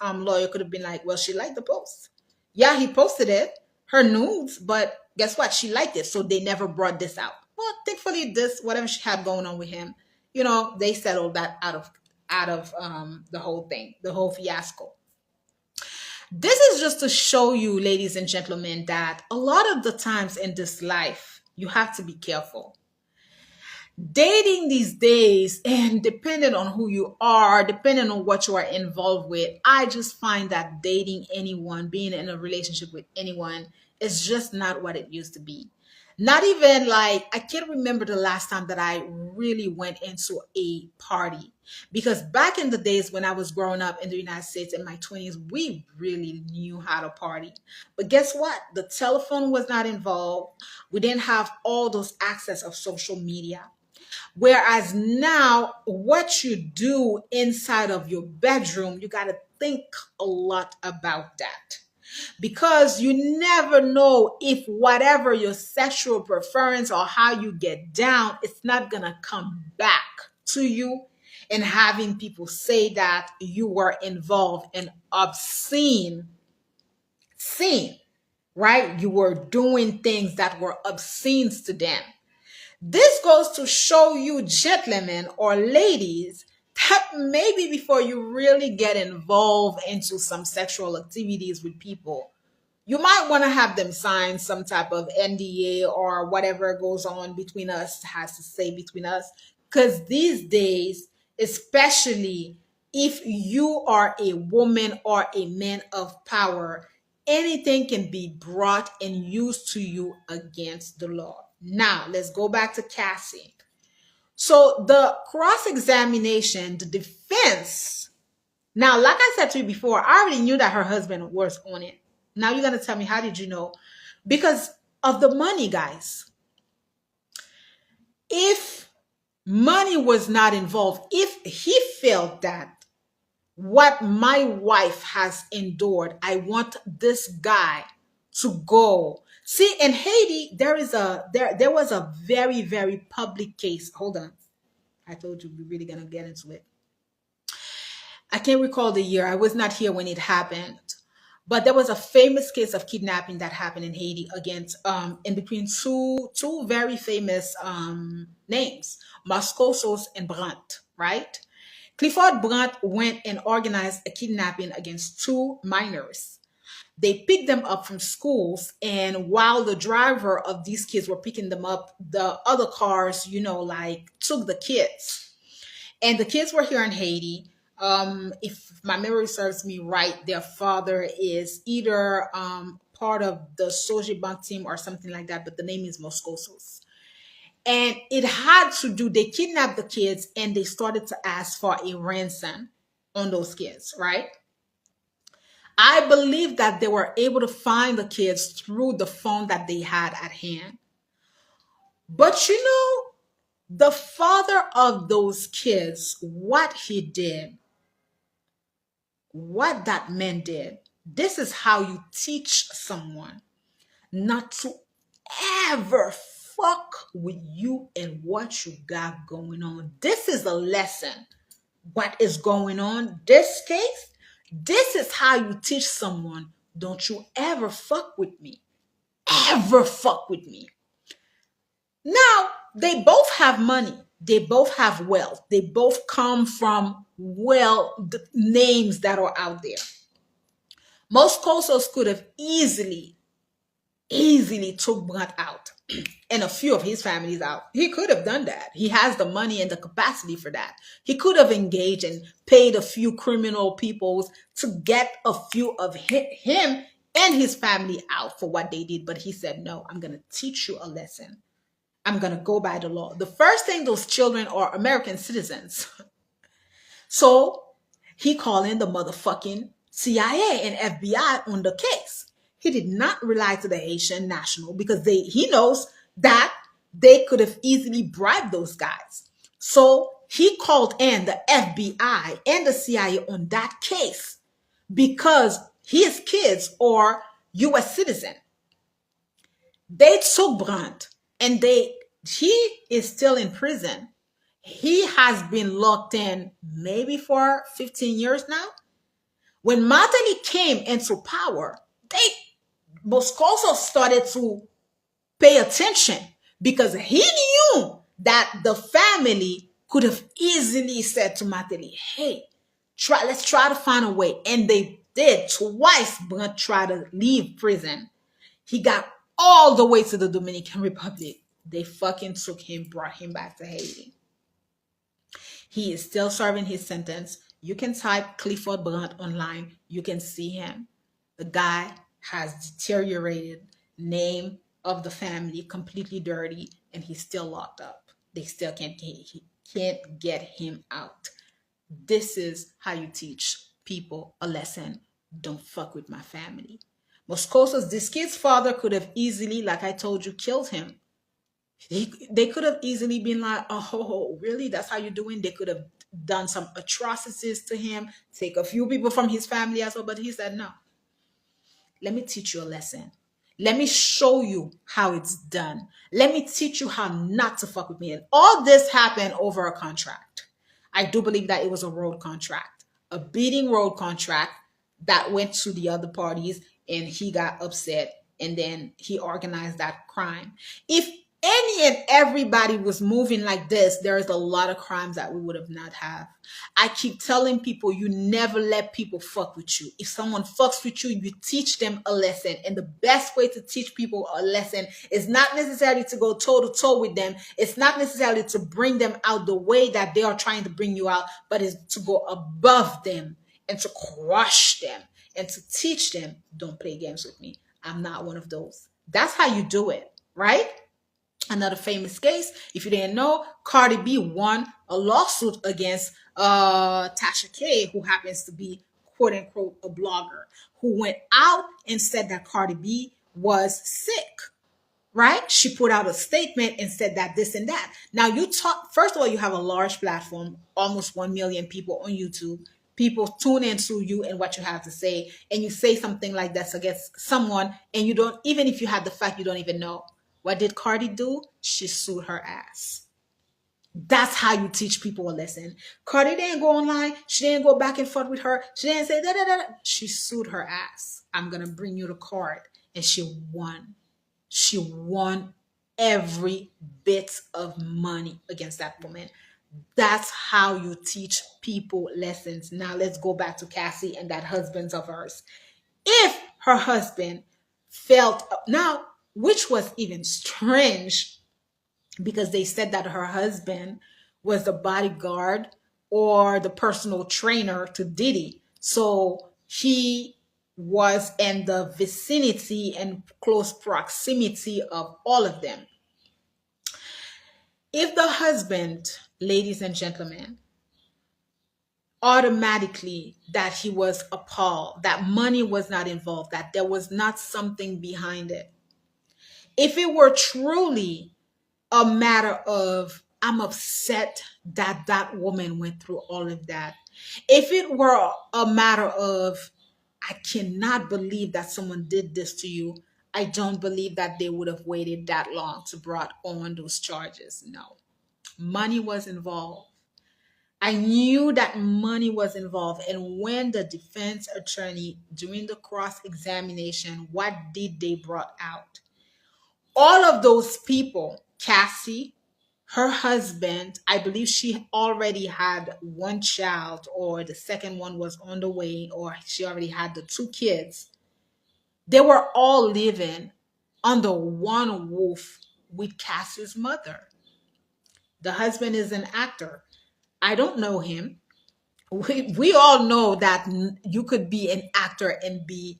lawyer could have been like, well, she liked the post. Yeah, he posted it, her nudes, but guess what? She liked it. So they never brought this out. Well, thankfully this, whatever she had going on with him, they settled that out of the whole thing, the whole fiasco. This is just to show you, ladies and gentlemen, that a lot of the times in this life, you have to be careful. Dating these days, and depending on who you are, depending on what you are involved with, I just find that dating anyone, being in a relationship with anyone, is just not what it used to be. Not even like, I can't remember the last time that I really went into a party. Because back in the days when I was growing up in the United States in my 20s, we really knew how to party. But guess what? The telephone was not involved. We didn't have all those access of social media. Whereas now, what you do inside of your bedroom, you got to think a lot about that. Because you never know if whatever your sexual preference or how you get down, it's not going to come back to you, and having people say that you were involved in obscene sin, right? You were doing things that were obscene to them. This goes to show you, gentlemen or ladies, that maybe before you really get involved into some sexual activities with people, you might want to have them sign some type of NDA or whatever goes on between us, has to say between us. Because these days, especially if you are a woman or a man of power, anything can be brought and used to you against the law. Now, let's go back to Cassie. So the cross-examination, the defense. Now, like I said to you before, I already knew that her husband was on it. Now you're going to tell me, how did you know? Because of the money, guys. If money was not involved, if he felt that what my wife has endured, I want this guy to go. See, in Haiti, there was a very, very public case. Hold on. I told you we're really gonna get into it. I can't recall the year. I was not here when it happened. But there was a famous case of kidnapping that happened in Haiti against in between two very famous names, Moscosos and Brandt, right? Clifford Brandt went and organized a kidnapping against two minors. They picked them up from schools, and while the driver of these kids were picking them up, the other cars, like took the kids. And the kids were here in Haiti. If my memory serves me right, their father is either part of the Sojibank team or something like that, but the name is Moscosos. And it had to do, they kidnapped the kids and they started to ask for a ransom on those kids, right? I believe that they were able to find the kids through the phone that they had at hand. But the father of those kids, what he did, what that man did, this is how you teach someone not to ever fuck with you and what you got going on. This is a lesson. What is going on? This case, this is how you teach someone, don't you ever fuck with me. Ever fuck with me. Now, they both have money. They both have wealth. They both come from the names that are out there. Most Kosos could have easily easily took Brant out and a few of his families out. He could have done that. He has the money and the capacity for that. He could have engaged and paid a few criminal peoples to get a few of him and his family out for what they did. But he said, no, I'm going to teach you a lesson. I'm going to go by the law. The first thing, those children are American citizens. So he called in the motherfucking CIA and FBI on the case. He did not rely to the Haitian national because he knows that they could have easily bribed those guys. So he called in the FBI and the CIA on that case because his kids are US citizen. They took Brandt and he is still in prison. He has been locked in maybe for 15 years now. When Martelly came into power, Moscoso started to pay attention because he knew that the family could have easily said to Martelly, hey, let's try to find a way. And they did. Twice Brent tried to leave prison. He got all the way to the Dominican Republic. They fucking took him, brought him back to Haiti. He is still serving his sentence. You can type Clifford Brandt online. You can see him. The guy has deteriorated, name of the family completely dirty, and he's still locked up. They still can't get him out. This is how you teach people a lesson. Don't fuck with my family. This kid's father could have easily, like I told you, killed him. They could have easily been like, oh, really? That's how you're doing? They could have done some atrocities to him, take a few people from his family as well. But he said, no, let me teach you a lesson. Let me show you how it's done. Let me teach you how not to fuck with me. And all this happened over a contract. I do believe that it was a road contract, a beating road contract that went to the other parties, and he got upset, and then he organized that crime. If any and everybody was moving like this, there is a lot of crimes that we would have not have. I keep telling people, you never let people fuck with you. If someone fucks with you, you teach them a lesson. And the best way to teach people a lesson is not necessarily to go toe to toe with them. It's not necessarily to bring them out the way that they are trying to bring you out, but it's to go above them and to crush them and to teach them, don't play games with me. I'm not one of those. That's how you do it, right? Another famous case, if you didn't know, Cardi B won a lawsuit against Tasha K, who happens to be, quote unquote, a blogger, who went out and said that Cardi B was sick, right? She put out a statement and said that this and that. Now first of all, you have a large platform, almost 1 million people on YouTube. People tune into you and what you have to say, and you say something like that against someone, and you don't, even if you had the fact, you don't even know. What did Cardi do? She sued her ass. That's how you teach people a lesson. Cardi didn't go online. She didn't go back and forth with her. She didn't say da da da. She sued her ass. I'm going to bring you the card. And she won. She won every bit of money against that woman. That's how you teach people lessons. Now let's go back to Cassie and that husband of hers. If her husband felt, now, which was even strange, because they said that her husband was the bodyguard or the personal trainer to Diddy. So he was in the vicinity and close proximity of all of them. If the husband, ladies and gentlemen, automatically that he was appalled, that money was not involved, that there was not something behind it. If it were truly a matter of, I'm upset that that woman went through all of that. If it were a matter of, I cannot believe that someone did this to you, I don't believe that they would have waited that long to brought on those charges. No. Money was involved. I knew that money was involved. And when the defense attorney, during the cross-examination, what did they brought out? All of those people, Cassie, her husband, I believe she already had one child, or the second one was on the way, or she already had the 2 kids. They were all living under one roof with Cassie's mother. The husband is an actor. I don't know him. We all know that you could be an actor and be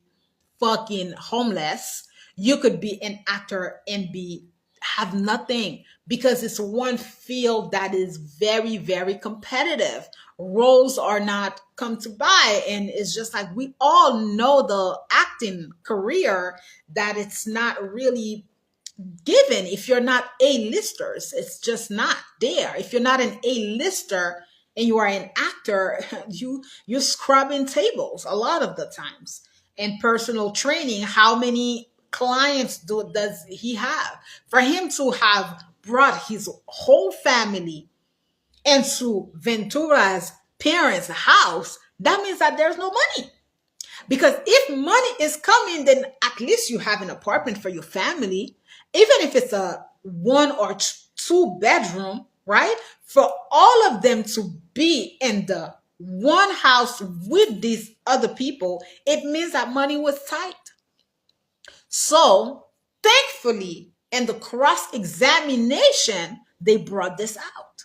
fucking homeless. You could be an actor and be have nothing, because it's one field that is very, very competitive. Roles are not come to buy, and it's just like we all know the acting career, that it's not really given. If you're not A-listers, it's just not there. If you're not an A-lister and you are an actor, you're scrubbing tables a lot of the times. And personal training, how many clients does he have? For him to have brought his whole family into Ventura's parents' house, that means that there's no money. Because if money is coming, then at least you have an apartment for your family, even if it's a one or two bedroom, right? For all of them to be in the one house with these other people, it means that money was tight. So thankfully, in the cross examination, they brought this out.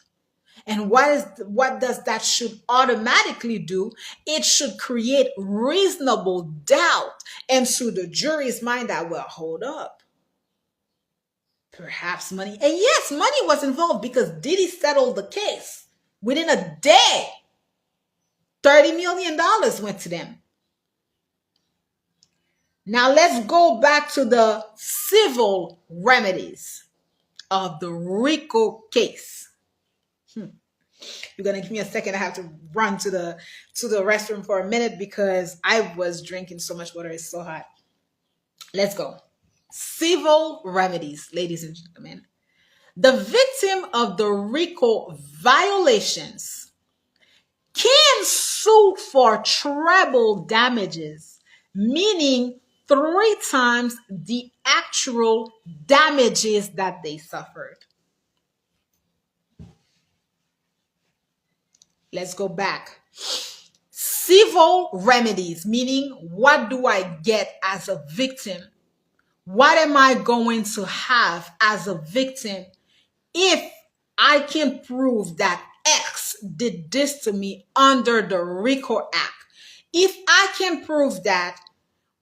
And what does that should automatically do? It should create reasonable doubt into the jury's mind that, well, hold up. Perhaps money. And yes, money was involved, because Diddy settled the case. Within a day, $30 million went to them. Now let's go back to the civil remedies of the Rico case. You're gonna give me a second. I have to run to the restroom for a minute because I was drinking so much water. It's so hot. Let's go. Civil remedies, ladies and gentlemen. The victim of the Rico violations can sue for treble damages, meaning 3 times the actual damages that they suffered. Let's go back. Civil remedies, meaning what do I get as a victim? What am I going to have as a victim if I can prove that X did this to me under the RICO Act? If I can prove that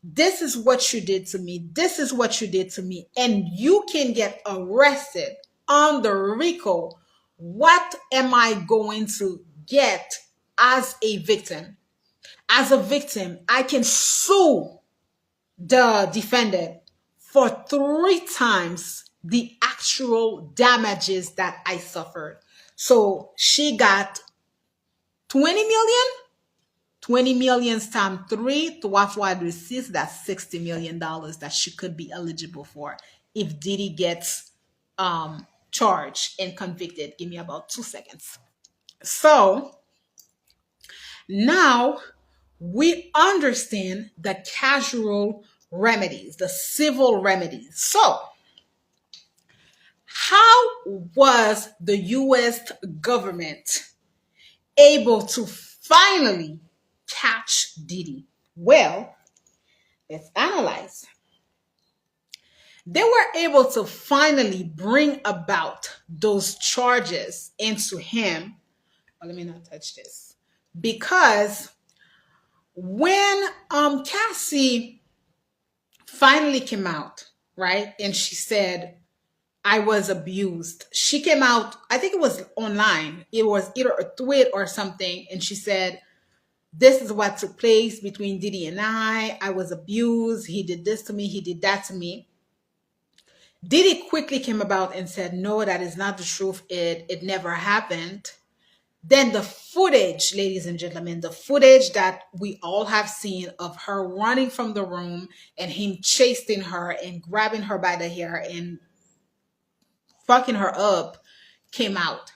this is what you did to me, this is what you did to me, and you can get arrested under RICO, what am I going to get as a victim? As a victim, I can sue the defendant for 3 times the actual damages that I suffered. So she got 20 million. 20 million times 3 to what I received, that's $60 million that she could be eligible for if Diddy gets charged and convicted. Give me about 2 seconds. So now we understand the casual remedies, the civil remedies. So how was the US government able to finally catch Diddy? Well, let's analyze. They were able to finally bring about those charges into him. Oh, let me not touch this. Because when Cassie finally came out, right, and she said, I was abused. She came out, I think it was online. It was either a tweet or something. And she said, this is what took place between Diddy and I. I was abused. He did this to me. He did that to me. Diddy quickly came about and said, no, that is not the truth. It never happened. Then the footage, ladies and gentlemen, the footage that we all have seen of her running from the room and him chasing her and grabbing her by the hair and fucking her up came out.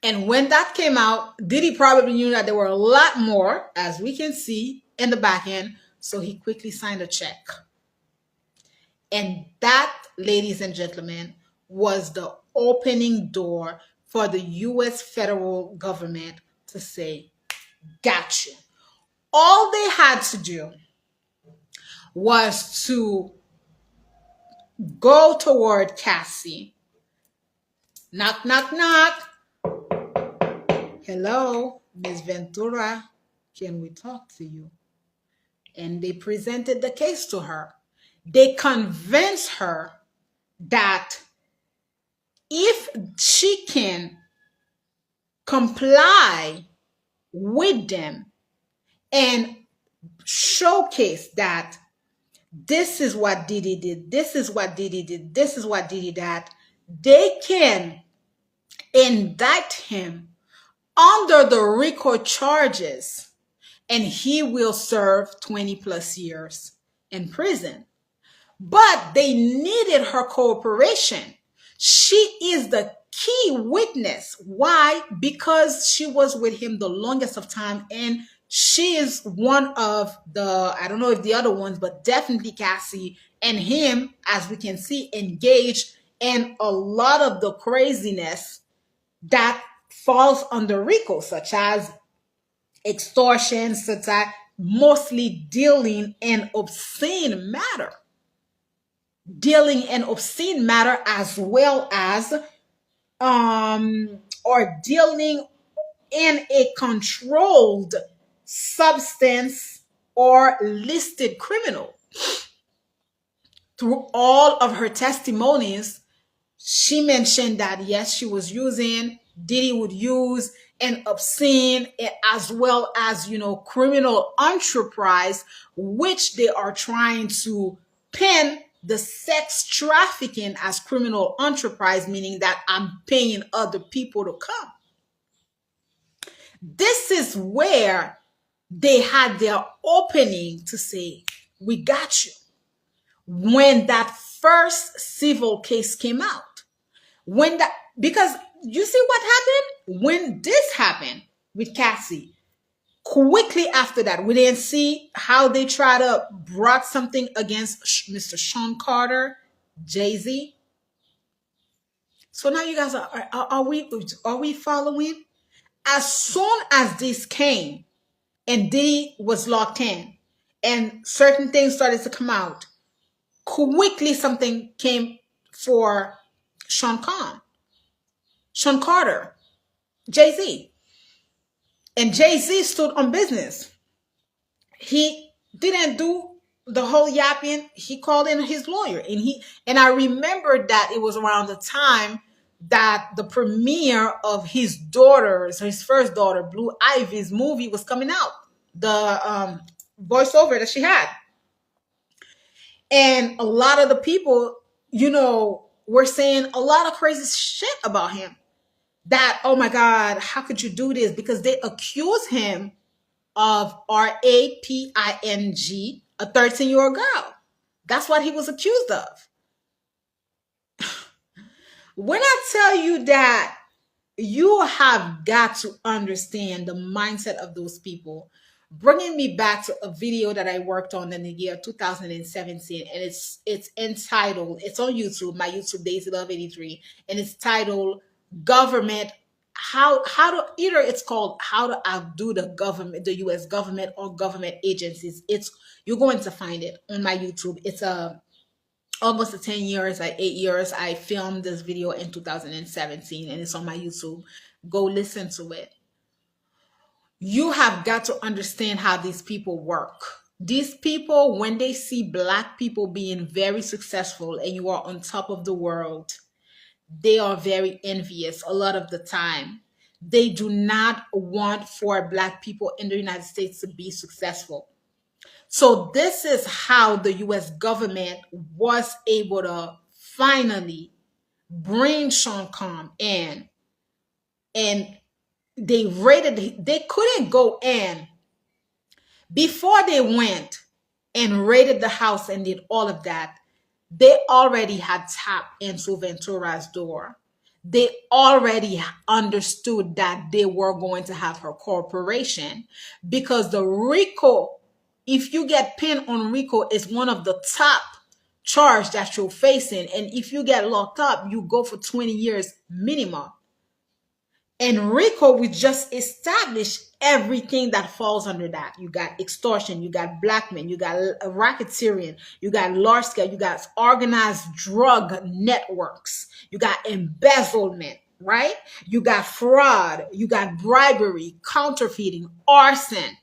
And when that came out, Diddy probably knew that there were a lot more, as we can see in the back end. So he quickly signed a check. And that, ladies and gentlemen, was the opening door for the US federal government to say, gotcha. All they had to do was to go toward Cassie. Knock, knock, knock. Hello, Miss Ventura. Can we talk to you? And they presented the case to her. They convinced her that if she can comply with them and showcase that this is what Diddy did, this is what Diddy did, this is what Diddy did, they can indict him under the Rico charges and he will serve 20 plus years in prison. But they needed her cooperation. She is the key witness. Why? Because she was with him the longest of time, and she is one of the, I don't know if the other ones, but definitely Cassie and him, as we can see, engaged in a lot of the craziness that falls under Rico, such as extortion, such as mostly dealing in obscene matter. Dealing in obscene matter, as well as or dealing in a controlled substance or listed criminal. Through all of her testimonies, she mentioned that yes, she was using, Diddy would use an obscene as well as, criminal enterprise, which they are trying to pin the sex trafficking as criminal enterprise, meaning that I'm paying other people to come. This is where they had their opening to say, we got you. When that first civil case came out, because you see what happened when this happened with Cassie. Quickly after that, we didn't see how they tried to brought something against Mr. Sean Carter, Jay-Z. So now you guys are we following? As soon as this came and Diddy was locked in and certain things started to come out, quickly something came for Sean Carter, Jay-Z. And Jay-Z stood on business. He didn't do the whole yapping. He called in his lawyer. And I remember that it was around the time that the premiere of his first daughter, Blue Ivy's movie was coming out. The voiceover that she had. And a lot of the people, were saying a lot of crazy shit about him. That, oh my God, how could you do this? Because they accuse him of raping, a 13-year-old girl. That's what he was accused of. When I tell you that, you have got to understand the mindset of those people. Bringing me back to a video that I worked on in the year 2017, and it's entitled, it's on YouTube, my YouTube Daisy Love 83, and it's titled Government, how to, either it's called How to Outdo the Government, the US government, or government agencies. You're going to find it on my YouTube. It's almost 8 years I filmed this video in 2017, and it's on my YouTube. Go listen to it. You have got to understand how these people work. These people, when they see Black people being very successful and you are on top of the world, they are very envious a lot of the time. They do not want for Black people in the United States to be successful. So this is how the US government was able to finally bring Sean Combs in, and they couldn't go in before they went and raided the house and did all of that. They already had tapped into Ventura's door. They already understood that they were going to have her cooperation, because the Rico, if you get pinned on Rico, is one of the top charge that you're facing. And if you get locked up, you go for 20 years minimum. And Rico, we just established, everything that falls under that. You got extortion, you got blackmail, you got racketeering, you got large scale, you got organized drug networks, you got embezzlement, right? You got fraud, you got bribery, counterfeiting, arson.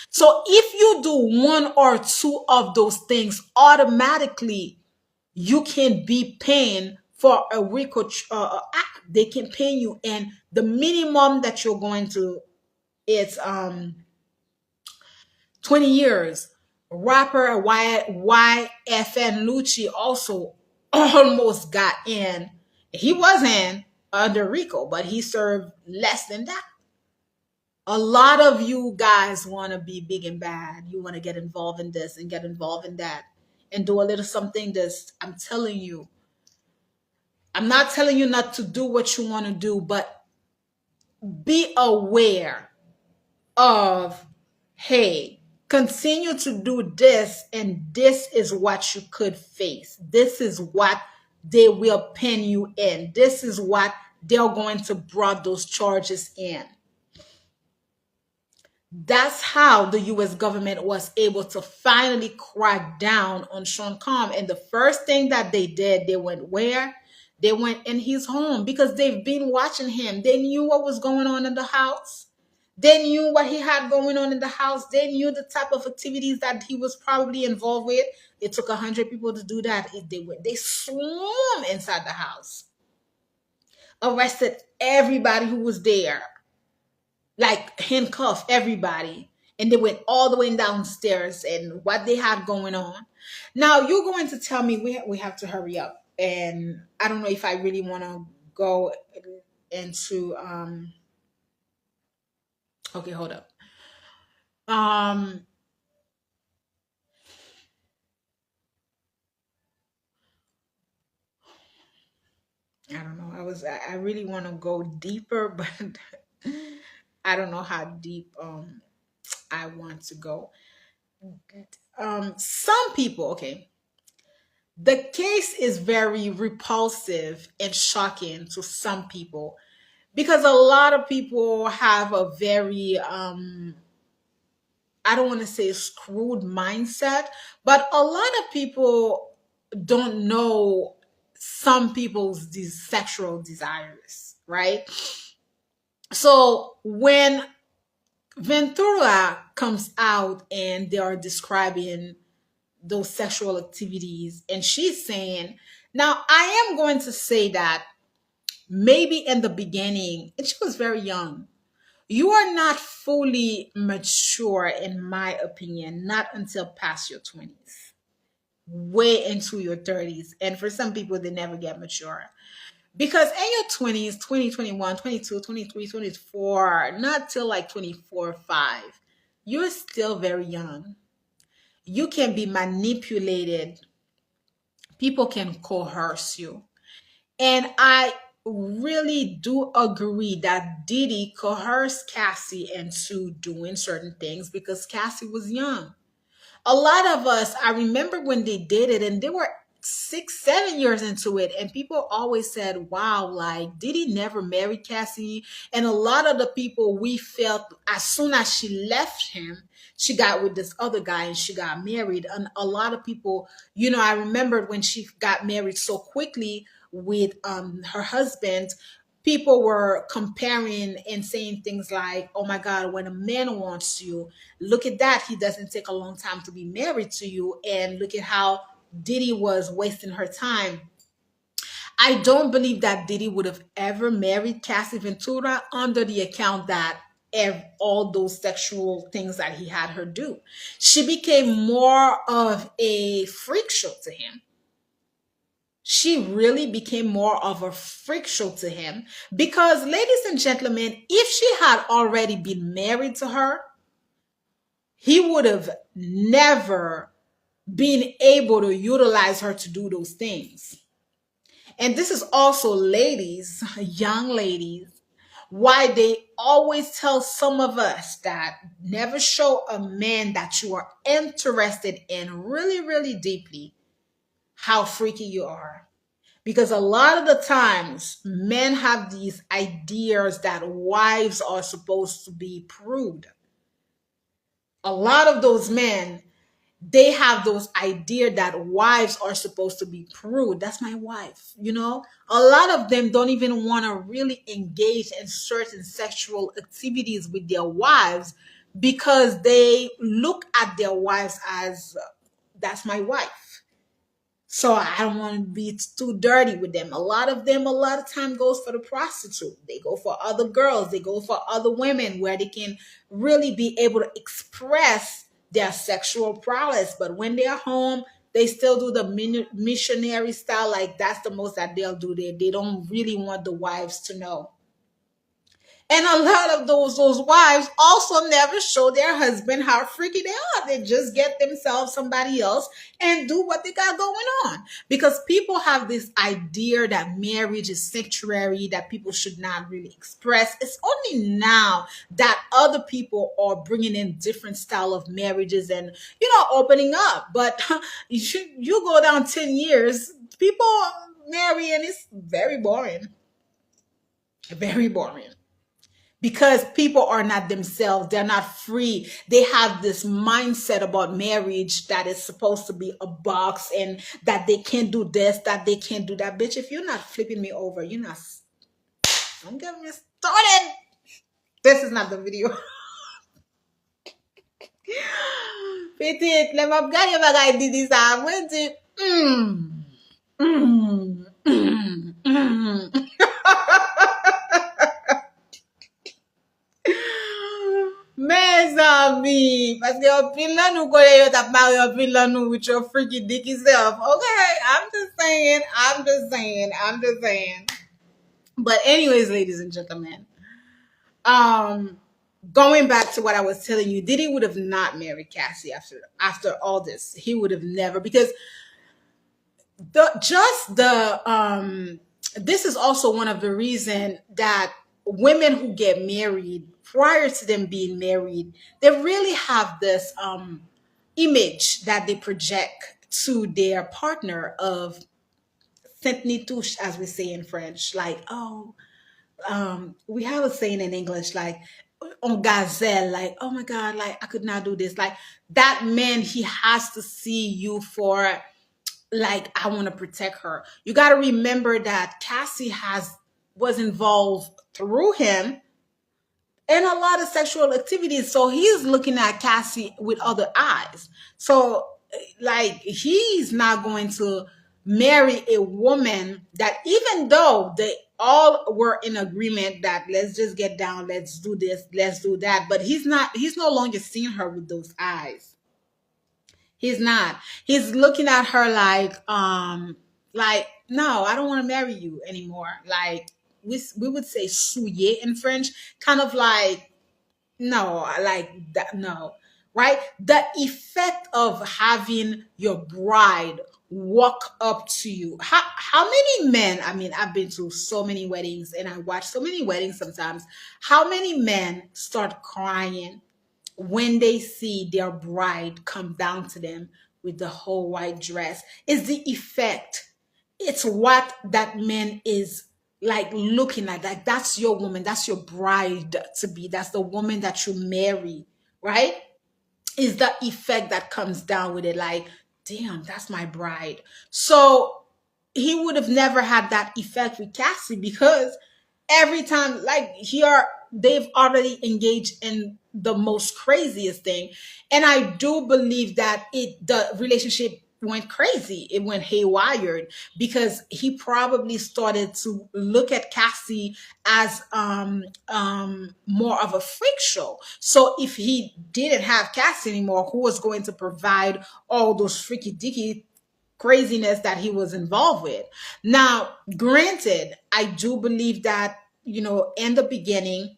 So if you do one or two of those things, automatically you can be paying for a Rico act. They can pay you, and the minimum that you're going to, it's 20 years. Rapper YFN Lucci also almost got in. He was in under Rico, but he served less than that. A lot of you guys want to be big and bad. You want to get involved in this and get involved in that and do a little something this. I'm telling you, I'm not telling you not to do what you want to do, but be aware of, hey, continue to do this, and this is what you could face. This is what they will pin you in. This is what they're going to brought those charges in. That's how the US government was able to finally crack down on Sean Combs. And the first thing that they did, they went where? They went in his home because they've been watching him. They knew what was going on in the house. They knew what he had going on in the house. They knew the type of activities that he was probably involved with. It took 100 people to do that. They swarmed inside the house, arrested everybody who was there, like handcuff everybody, and they went all the way downstairs and what they had going on. Now you're going to tell me we have to hurry up, and I don't know if I really want to go into okay, hold up. I don't know. I really want to go deeper, but I don't know how deep I want to go. Some people, okay, the case is very repulsive and shocking to some people because a lot of people have a very I don't want to say screwed mindset, but a lot of people don't know some people's these sexual desires, right? So when Ventura comes out and they are describing those sexual activities, and she's saying, now I am going to say that maybe in the beginning, and she was very young, you are not fully mature, in my opinion, not until past your 20s, way into your 30s. And for some people, they never get mature. Because in your 20s, 20, 21, 22, 23, 24, not till like 24, 5, you're still very young. You can be manipulated. People can coerce you. And I really do agree that Diddy coerced Cassie into doing certain things because Cassie was young. A lot of us, I remember when they did it and they were 6, 7 years into it, and people always said, wow, like, did he never marry Cassie? And a lot of the people, we felt as soon as she left him, she got with this other guy and she got married. And a lot of people, I remembered when she got married so quickly with her husband, people were comparing and saying things like, oh my God, when a man wants you, look at that. He doesn't take a long time to be married to you. And look at how Diddy was wasting her time. I don't believe that Diddy would have ever married Cassie Ventura under the account that all those sexual things that he had her do. She became more of a freak show to him. She really became more of a freak show to him because, ladies and gentlemen, if she had already been married to her, he would have never been able to utilize her to do those things. And this is also, ladies, young ladies, why they always tell some of us that never show a man that you are interested in really, really deeply how freaky you are. Because a lot of the times men have these ideas that wives are supposed to be prude. A lot of those men, they have those idea that wives are supposed to be prude. That's my wife, you know. A lot of them don't even want to really engage in certain sexual activities with their wives because they look at their wives as that's my wife, so I don't want to be too dirty with them. A lot of them, a lot of time goes for the prostitute. They go for other girls. They go for other women where they can really be able to express their sexual prowess. But when they're home, they still do the missionary style. Like that's the most that they'll do. They don't really want the wives to know. And a lot of those wives also never show their husband how freaky they are. They just get themselves somebody else and do what they got going on. Because people have this idea that marriage is sanctuary, that people should not really express. It's only now that other people are bringing in different style of marriages and, opening up. But you go down 10 years, people marry and it's very boring. Very boring because people are not themselves. They're not free. They have this mindset about marriage that is supposed to be a box and that they can't do this, that they can't do that. Bitch, if you're not flipping me over, you're not. Don't get me started. This is not the video. Petit, let me regarder bagay Diddy ça. Moi, dis, Mes amis, parce que en pile là nous connaît yo tap marry en pile là nous with your freaky dicky self. Okay, I'm just saying. But anyways, ladies and gentlemen, going back to what I was telling you, Diddy would have not married Cassie after all this. He would have never, because this is also one of the reasons that women who get married prior to them being married, they really have this image that they project to their partner of Saint Nitouche, as we say in French. Like, we have a saying in English, like, on gazelle, like, oh my God, like, I could not do this. Like, that man, he has to see you for, like, I want to protect her. You got to remember that Cassie was involved through him in a lot of sexual activities. So he's looking at Cassie with other eyes. So, like, he's not going to marry a woman that, even though they all were in agreement that let's just get down, let's do this, let's do that, but he's no longer seeing her with those eyes. He's not. He's looking at her like, no, I don't want to marry you anymore. Like, we would say souiller in French, kind of like, no, like that, no, right? The effect of having your bride walk up to you. How many men, I mean, I've been to so many weddings and I watch so many weddings sometimes. How many men start crying when they see their bride come down to them with the whole white dress? Is the effect. It's what that man is like looking at. Like, that's your woman, that's your bride to be, that's the woman that you marry, right? Is the effect that comes down with it. Like, damn, that's my bride. So he would have never had that effect with Cassie because every time, like, they've already engaged in the most craziest thing. And I do believe that the relationship went crazy. It went haywire because he probably started to look at Cassie as more of a freak show. So if he didn't have Cassie anymore, who was going to provide all those freaky dicky craziness that he was involved with? Now, granted, I do believe that, in the beginning,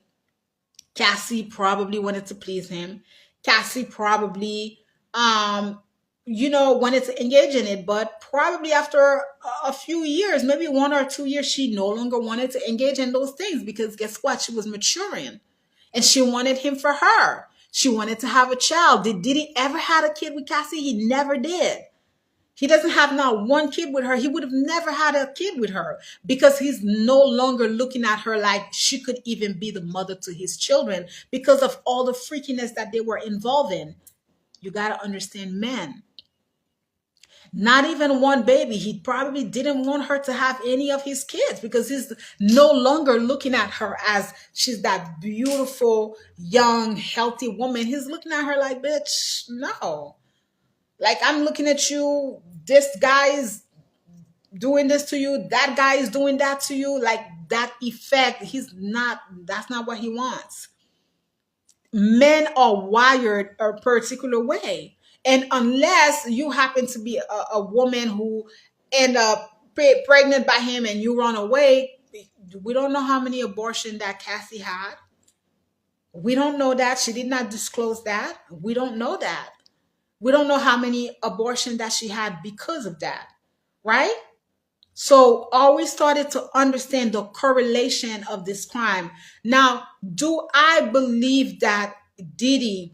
Cassie probably wanted to please him. Cassie probably, wanted to engage in it, but probably after a few years, maybe 1 or 2 years, she no longer wanted to engage in those things because guess what? She was maturing and she wanted him for her. She wanted to have a child. Did he ever had a kid with Cassie? He never did. He doesn't have not one kid with her. He would have never had a kid with her because he's no longer looking at her like she could even be the mother to his children because of all the freakiness that they were involved in. You got to understand men. Not even one baby. He probably didn't want her to have any of his kids because he's no longer looking at her as she's that beautiful, young, healthy woman. He's looking at her like, bitch, no. Like, I'm looking at you. This guy's doing this to you. That guy is doing that to you. Like, that effect, that's not what he wants. Men are wired a particular way. And unless you happen to be a woman who end up pregnant by him and you run away, we don't know how many abortions that Cassie had. We don't know that. She did not disclose that. We don't know that. We don't know how many abortions that she had because of that. Right? So always started to understand the correlation of this crime. Now, do I believe that Diddy,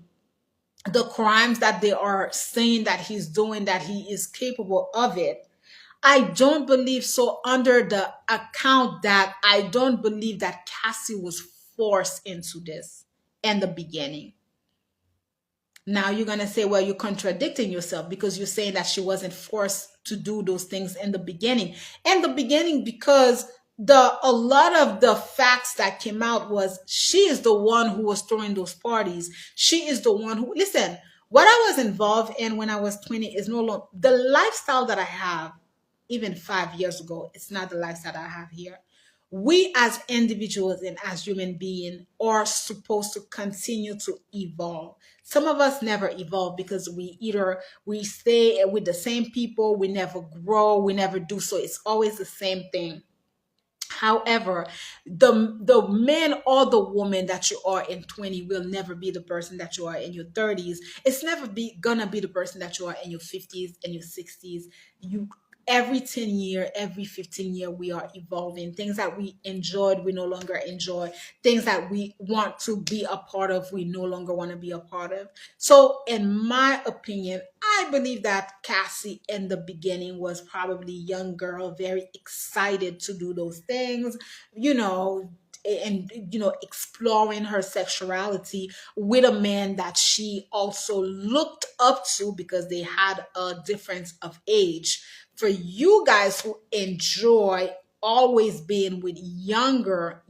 the crimes that they are saying that he's doing, that he is capable of it? I don't believe so, under the account that I don't believe that Cassie was forced into this in the beginning. Now you're going to say, well, you're contradicting yourself because you're saying that she wasn't forced to do those things in the beginning. In the beginning, because a lot of the facts that came out was she is the one who was throwing those parties. She is the one who, listen, what I was involved in when I was 20 is no longer the lifestyle that I have even 5 years ago. It's not the lifestyle that I have here. We as individuals and as human beings are supposed to continue to evolve. Some of us never evolve because we stay with the same people, we never grow, we never do, so it's always the same thing. However, the man or the woman that you are in 20 will never be the person that you are in your 30s. It's never be gonna be the person that you are in your 50s and your 60s. You Every 10 year, every 15 year, we are evolving. Things that we enjoyed, we no longer enjoy. Things that we want to be a part of, we no longer want to be a part of. So in my opinion, I believe that Cassie in the beginning was probably a young girl, very excited to do those things, you know, and exploring her sexuality with a man that she also looked up to because they had a difference of age. For you guys who enjoy always being with younger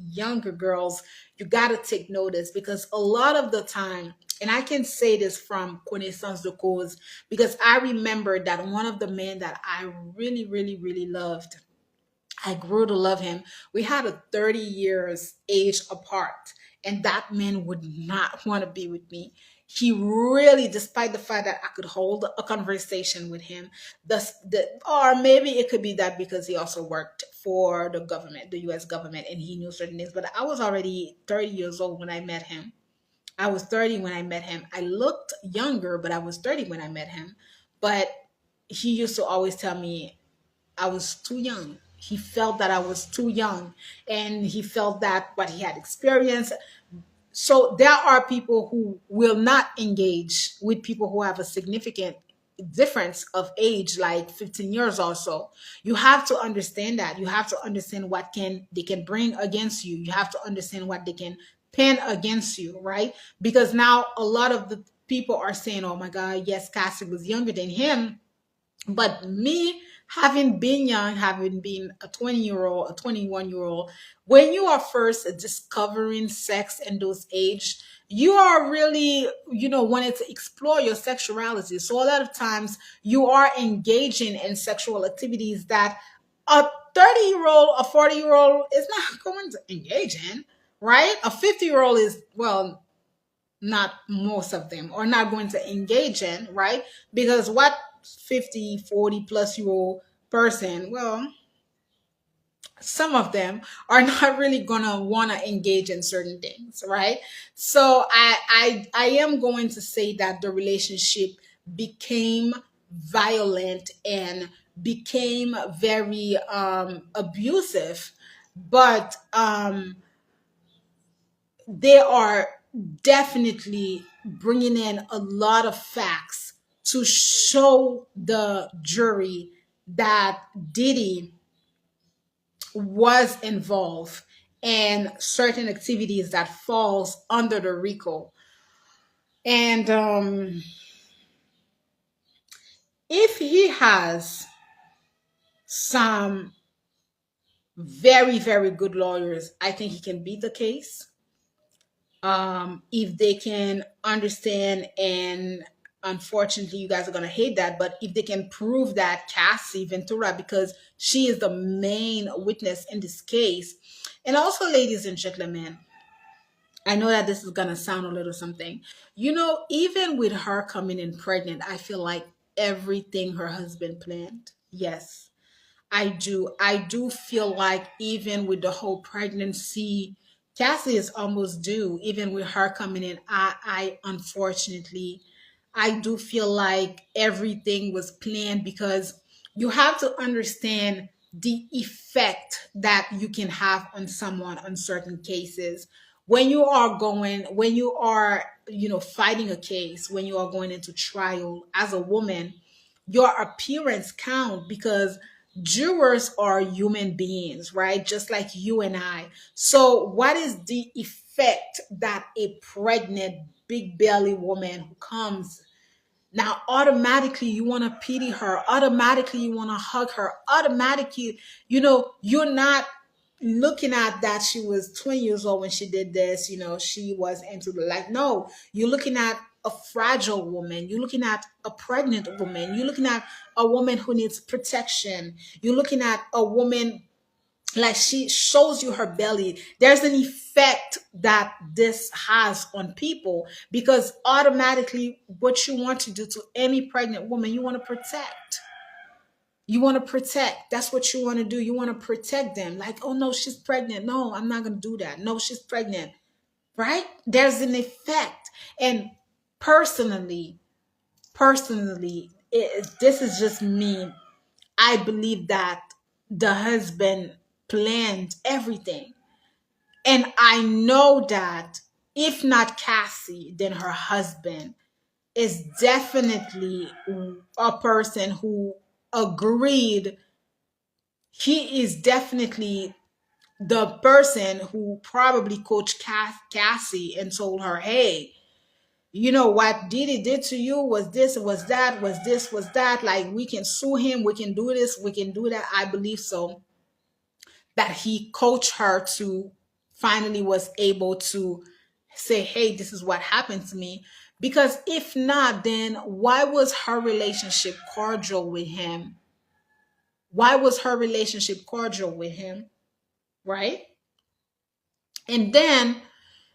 girls, you got to take notice because a lot of the time, and I can say this from connaissance de cause, because I remember that one of the men that I really, really, really loved, I grew to love him. We had a 30 years age apart, and that man would not want to be with me. He really, despite the fact that I could hold a conversation with him, or maybe it could be that because he also worked for the government, the US government, and he knew certain things. But I was already 30 years old when I met him. I was 30 when I met him. I looked younger, but I was 30 when I met him. But he used to always tell me I was too young. He felt that I was too young, and he felt that what he had experienced. So there are people who will not engage with people who have a significant difference of age, like 15 years or so. You have to understand that. You have to understand what can they can bring against you. You have to understand what they can pin against you, right? Because now a lot of the people are saying, oh my God, yes, Cassie was younger than him. But me, having been young, having been a 20-year-old, a 21-year-old, when you are first discovering sex in those age, you are really, wanting to explore your sexuality. So a lot of times you are engaging in sexual activities that a 30-year-old, a 40-year-old is not going to engage in, right? A 50-year-old is, well, not most of them are not going to engage in, right? Because what 50, 40 plus year old person, well, some of them are not really gonna want to engage in certain things, right? So I am going to say that the relationship became violent and became very abusive, but they are definitely bringing in a lot of facts to show the jury that Diddy was involved in certain activities that falls under the Rico. And if he has some very, very good lawyers, I think he can beat the case. If they can understand, and unfortunately you guys are going to hate that, but if they can prove that Cassie Ventura, because she is the main witness in this case. And also, ladies and gentlemen, I know that this is going to sound a little something, even with her coming in pregnant, I feel like everything her husband planned. Yes, I do. I do feel like even with the whole pregnancy, Cassie is almost due. Even with her coming in, I unfortunately, I do feel like everything was planned, because you have to understand the effect that you can have on someone on certain cases. When you are, fighting a case, when you are going into trial as a woman, your appearance count, because jurors are human beings, right? Just like you and I. So what is the effect that a pregnant big belly woman who comes now, automatically you want to pity her, automatically you want to hug her, automatically, you're not looking at that she was 20 years old when she did this, she was into the life. No, you're looking at a fragile woman, you're looking at a pregnant woman, you're looking at a woman who needs protection, you're looking at a woman, like, she shows you her belly. There's an effect that this has on people, because automatically what you want to do to any pregnant woman, you want to protect. That's what you want to do. You want to protect them. Like, oh no, she's pregnant, no, I'm not going to do that. No, she's pregnant, right? There's an effect. And personally, this is just me. I believe that the husband planned everything. And I know that if not Cassie, then her husband is definitely a person who agreed. He is definitely the person who probably coached Cassie and told her, hey, what Diddy did to you was this, was that, was this, was that. Like, we can sue him, we can do this, we can do that. I believe so. That he coached her to finally was able to say, hey, this is what happened to me. Because if not, then why was her relationship cordial with him? Why was her relationship cordial with him? Right? And then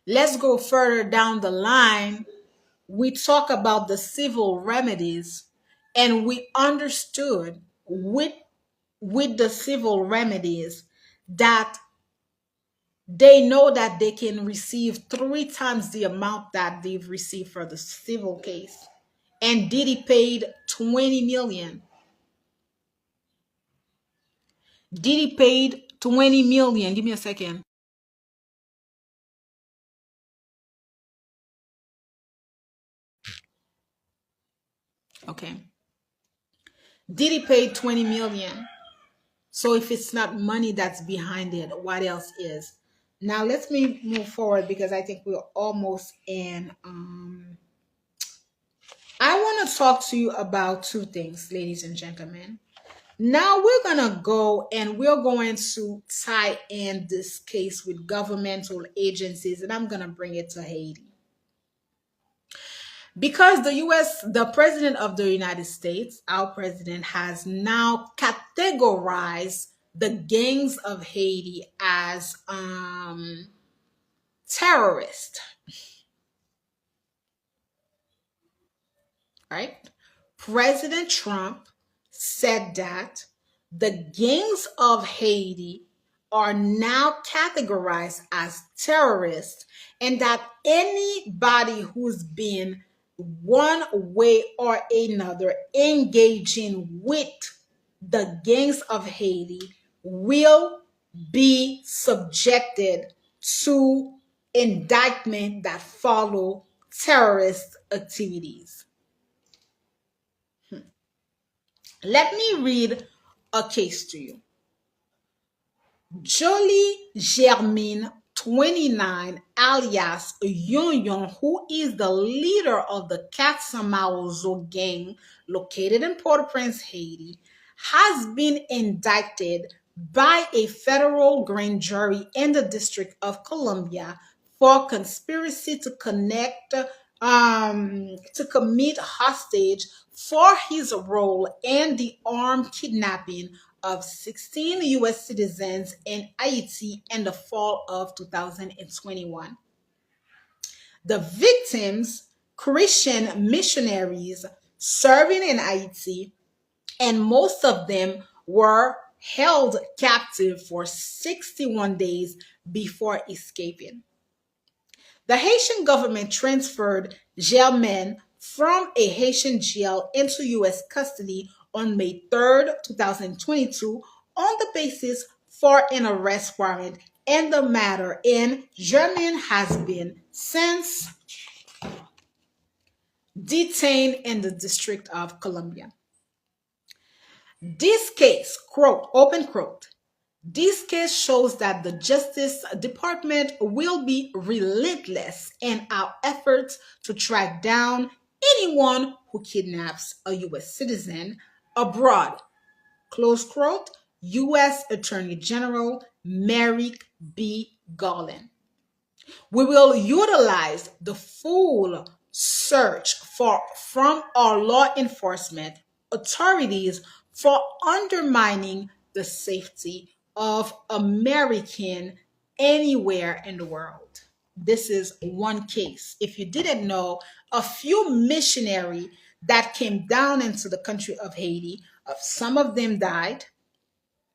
let's go further down the line. We talk about the civil remedies, and we understood with the civil remedies that they know that they can receive 3 times the amount that they've received for the civil case. And Diddy paid 20 million. Diddy paid 20 million. Give me a second. Okay. Diddy paid 20 million. So if it's not money that's behind it, what else is? Now let's me move forward, because I think we're almost in. I want to talk to you about 2 things, ladies and gentlemen. Now we're going to go and we're going to tie in this case with governmental agencies, and I'm going to bring it to Haiti. Because the president of the United States, our president, has now categorized the gangs of Haiti as terrorist, right? President Trump said that the gangs of Haiti are now categorized as terrorists, and that anybody who's been one way or another engaging with the gangs of Haiti will be subjected to indictment that follow terrorist activities. Let me read a case to you. Jolie Germain, 29, alias Yon Yon, who is the leader of the Katsamaozo gang located in Port-au-Prince, Haiti, has been indicted by a federal grand jury in the District of Columbia for conspiracy to commit hostage for his role in the armed kidnapping of 16 U.S. citizens in Ayiti in the fall of 2021. The victims, Christian missionaries serving in Ayiti, and most of them were held captive for 61 days before escaping. The Haitian government transferred Germain from a Haitian jail into U.S. custody on May 3rd, 2022, on the basis for an arrest warrant in the matter, and Germain has been since detained in the District of Columbia. This case, quote, open quote, this case shows that the Justice Department will be relentless in our efforts to track down anyone who kidnaps a U.S. citizen abroad. Close quote, U.S. Attorney General Merrick B. Garland. We will utilize the full search from our law enforcement authorities for undermining the safety of American anywhere in the world. This is one case. If you didn't know, a few missionaries that came down into the country of Haiti, some of them died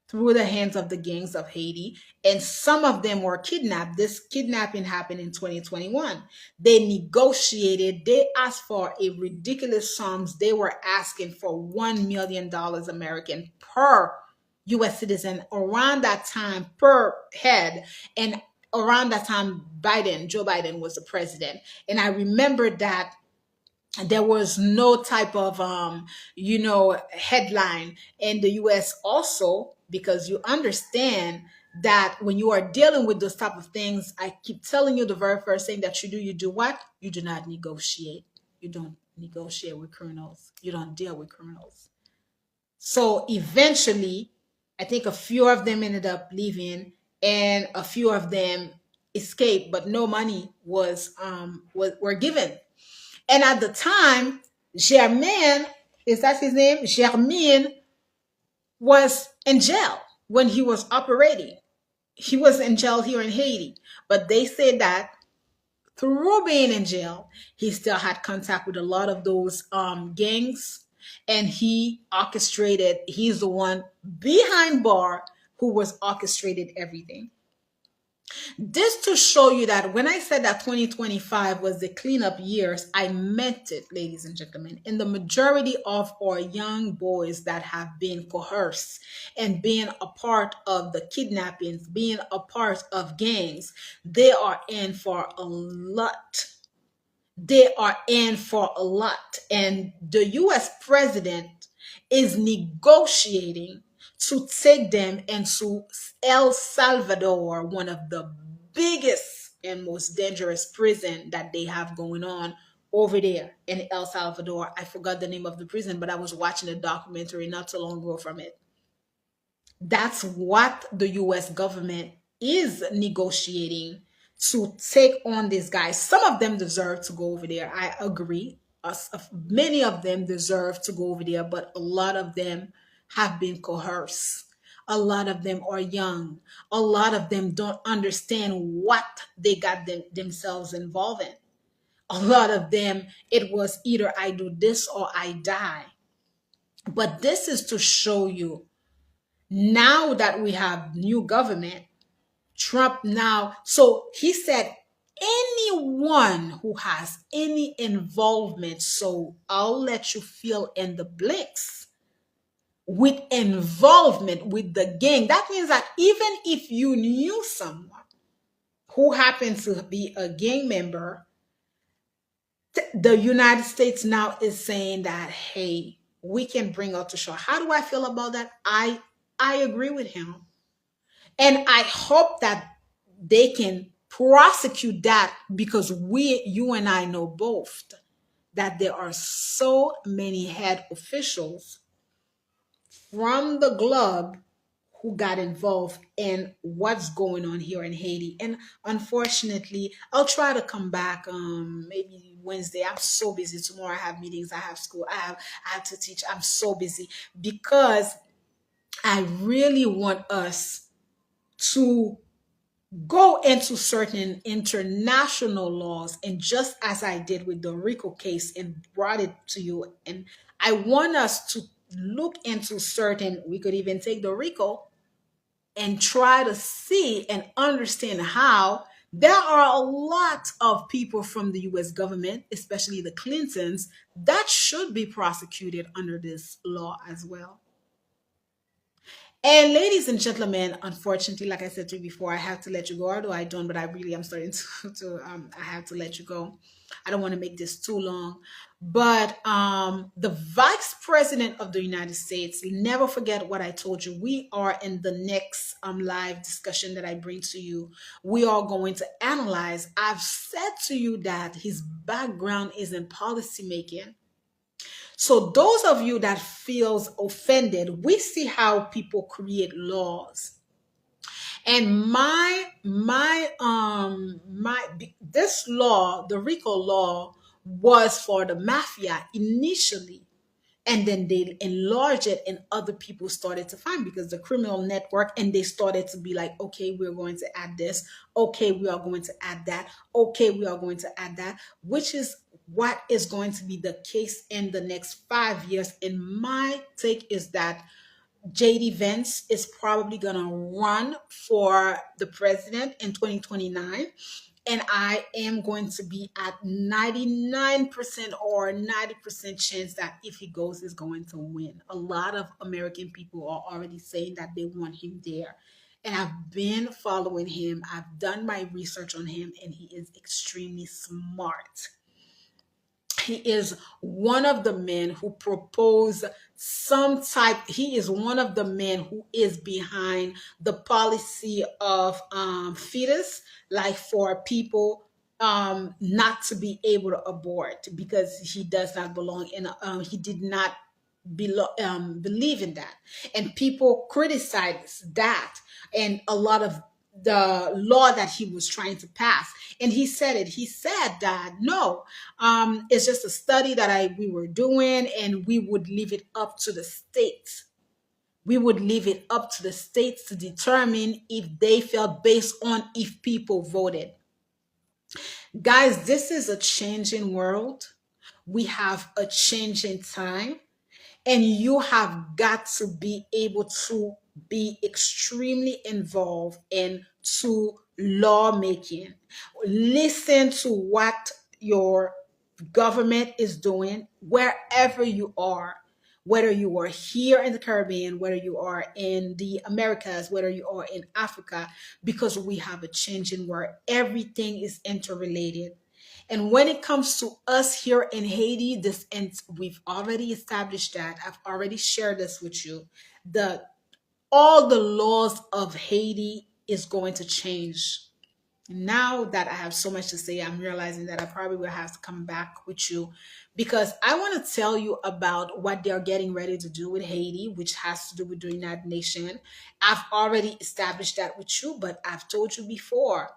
through the hands of the gangs of Haiti, and some of them were kidnapped. This kidnapping happened in 2021. They negotiated, they asked for a ridiculous sums. They were asking for $1 million American per US citizen around that time per head. And around that time, Joe Biden was the president. And I remember that there was no type of headline in the US also, because you understand that when you are dealing with those type of things, I keep telling you, the very first thing that you do what? You do not negotiate. You don't negotiate with criminals. You don't deal with criminals. So eventually, I think a few of them ended up leaving and a few of them escaped, but no money were given. And at the time, Germain, is that his name? Germain was in jail when he was operating. He was in jail here in Haiti. But they said that through being in jail, he still had contact with a lot of those gangs. And he's the one behind bar who was orchestrated everything. This to show you that when I said that 2025 was the cleanup years, I meant it, ladies and gentlemen. And the majority of our young boys that have been coerced and being a part of the kidnappings, being a part of gangs, they are in for a lot. They are in for a lot. And the US president is negotiating to take them into El Salvador, one of the biggest and most dangerous prison that they have going on over there in El Salvador. I forgot the name of the prison, but I was watching a documentary not so long ago from it. That's what the US government is negotiating to take on these guys. Some of them deserve to go over there. I agree. Many of them deserve to go over there, but a lot of them have been coerced. A lot of them are young. A lot of them don't understand what they got themselves involved in. A lot of them, it was either I do this or I die. But this is to show you, now that we have new government, Trump now, so he said, anyone who has any involvement, so I'll let you fill in the blanks, with involvement with the gang. That means that even if you knew someone who happens to be a gang member, the United States now is saying that, hey, we can bring out to shore. How do I feel about that? I agree with him. And I hope that they can prosecute that, because you and I know both that there are so many head officials from the globe who got involved in what's going on here in Haiti. And unfortunately, I'll try to come back maybe Wednesday. I'm so busy. Tomorrow I have meetings, I have school, I have to teach. I'm so busy because I really want us to go into certain international laws, and just as I did with the Rico case and brought it to you, and I want us to look into certain, we could even take the Rico and try to see and understand how there are a lot of people from the US government, especially the Clintons, that should be prosecuted under this law as well. And ladies and gentlemen, unfortunately, like I said to you before, I have to let you go. Although I don't, but I really am starting I have to let you go. I don't want to make this too long. But the vice president of the United States, never forget what I told you. We are in the next live discussion that I bring to you. We are going to analyze. I've said to you that his background is in policymaking. So those of you that feels offended, we see how people create laws. And this law, the RICO law, was for the mafia initially, and then they enlarged it and other people started to find, because the criminal network, and they started to be like, okay, we're going to add this, okay, we are going to add that, okay, we are going to add that, which is what is going to be the case in the next 5 years. And my take is that JD Vance is probably going to run for the president in 2029. And I am going to be at 99% or 90% chance that if he goes, he's going to win. A lot of American people are already saying that they want him there. And I've been following him. I've done my research on him, and he is extremely smart. He is one of the men who propose some type, he is one of the men who is behind the policy of fetus, like for people not to be able to abort, because he does not belong in he did not believe in that. And people criticize that and a lot of the law that he was trying to pass. And he said it. He said that no, it's just a study that we were doing, and we would leave it up to the states. We would leave it up to the states to determine if they felt, based on if people voted. Guys, this is a changing world. We have a changing time, and you have got to be able to be extremely involved into lawmaking. Listen to what your government is doing wherever you are, whether you are here in the Caribbean, whether you are in the Americas, whether you are in Africa, because we have a changing where everything is interrelated. And when it comes to us here in Haiti, we've already established that. I've already shared this with you. All the laws of Haiti is going to change. Now that I have so much to say, I'm realizing that I probably will have to come back with you, because I want to tell you about what they're getting ready to do with Haiti, which has to do with the United Nations. I've already established that with you, but I've told you before,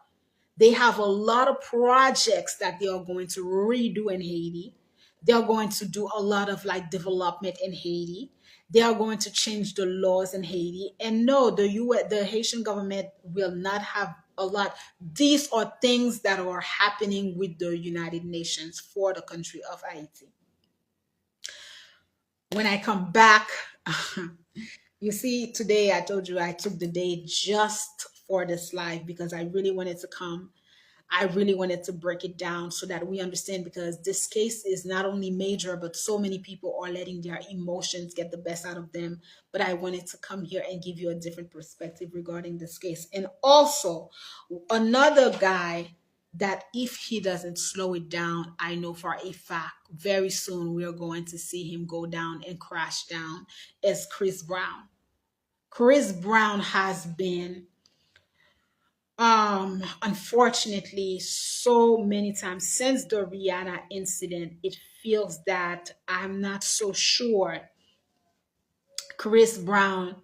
they have a lot of projects that they are going to redo in Haiti. They're going to do a lot of like development in Haiti. They are going to change the laws in Haiti. And no, the Haitian government will not have a lot. These are things that are happening with the United Nations for the country of Haiti. When I come back, you see, today I told you I took the day just for this live, because I really wanted to come. I really wanted to break it down so that we understand, because this case is not only major, but so many people are letting their emotions get the best out of them. But I wanted to come here and give you a different perspective regarding this case. And also, another guy that if he doesn't slow it down, I know for a fact very soon we're going to see him go down and crash down as Chris Brown. Chris Brown has been unfortunately so many times since the Rihanna incident, it feels that I'm not so sure Chris Brown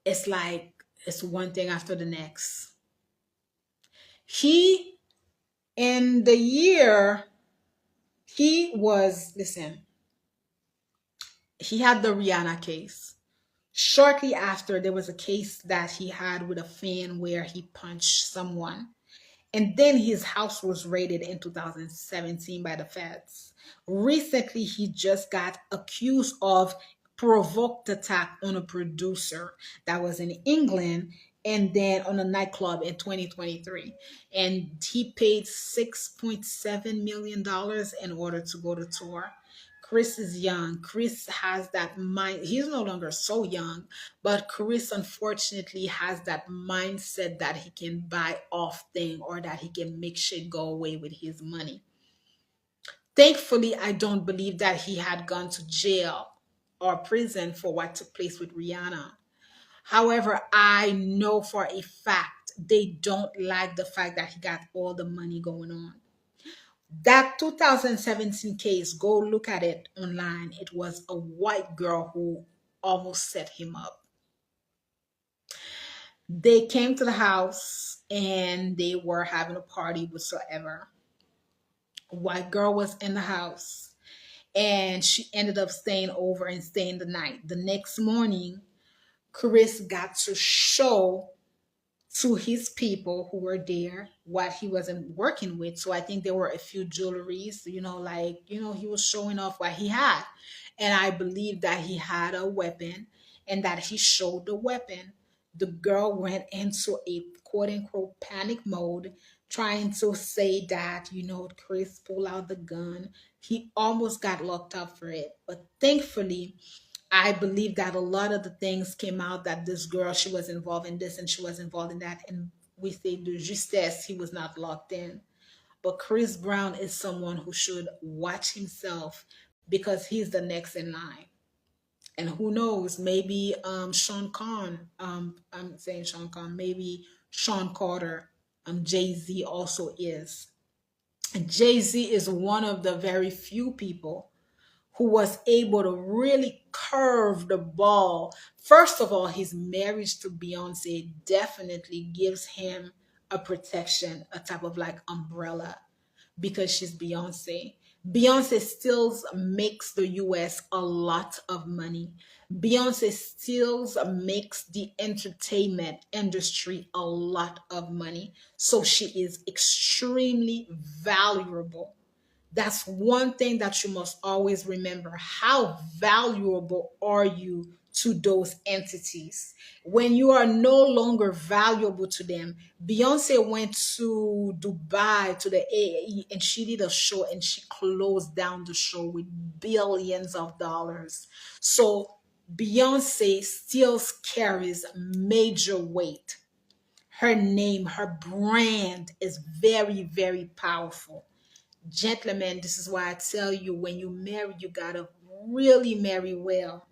is like it's one thing after the next. He in the year he was listen, he had the Rihanna case. Shortly after, there was a case that he had with a fan where he punched someone. And then his house was raided in 2017 by the feds. Recently, he just got accused of provoked attack on a producer that was in England and then on a nightclub in 2023. And he paid $6.7 million dollars in order to go to tour. Chris is young. Chris has that mind. He's no longer so young, but Chris unfortunately has that mindset that he can buy off thing or that he can make shit go away with his money. Thankfully, I don't believe that he had gone to jail or prison for what took place with Rihanna. However, I know for a fact they don't like the fact that he got all the money going on. That 2017 case, go look at it online. It was a white girl who almost set him up. They came to the house and they were having a party whatsoever. White girl was in the house and she ended up staying over and staying the night. The next morning, Chris got to show to his people who were there what he wasn't working with. So I think there were a few jewelries, he was showing off what he had. And I believe that he had a weapon and that he showed the weapon. The girl went into a quote unquote panic mode, trying to say that, Chris pulled out the gun. He almost got locked up for it. But thankfully, I believe that a lot of the things came out that this girl, she was involved in this and she was involved in that. And we say de justesse, he was not locked in. But Chris Brown is someone who should watch himself because he's the next in line. And who knows, maybe Sean Conn, I'm saying Sean Conn, maybe Sean Carter, Jay Z also is. And Jay Z is one of the very few people who was able to really curve the ball. First of all, his marriage to Beyonce definitely gives him a protection, a type of like umbrella because she's Beyonce. Beyonce still makes the US a lot of money. Beyonce still makes the entertainment industry a lot of money. So she is extremely valuable. That's one thing that you must always remember. How valuable are you to those entities? When you are no longer valuable to them, Beyonce went to Dubai to the AAE and she did a show and she closed down the show with billions of dollars. So Beyonce still carries major weight. Her name, her brand is very, very powerful. Gentlemen, this is why I tell you when you marry, you gotta really marry well.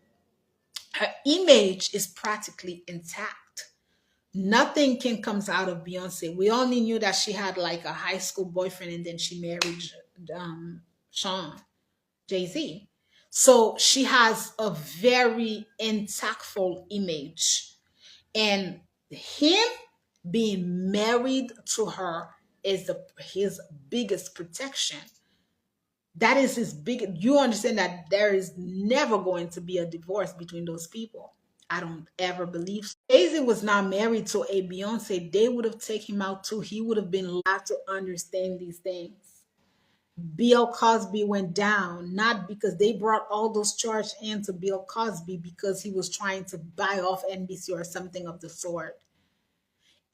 Her image is practically intact. Nothing can comes out of Beyonce. We only knew that she had like a high school boyfriend and then she married Sean, Jay-Z. So she has a very intactfful image. And him being married to her is his biggest protection. That is his big. You understand that there is never going to be a divorce between those people. I don't ever believe so. Jay-Z was not married to a Beyonce. They would have taken him out too. He would have been allowed to understand these things. Bill Cosby went down, not because they brought all those charges into Bill Cosby because he was trying to buy off NBC or something of the sort.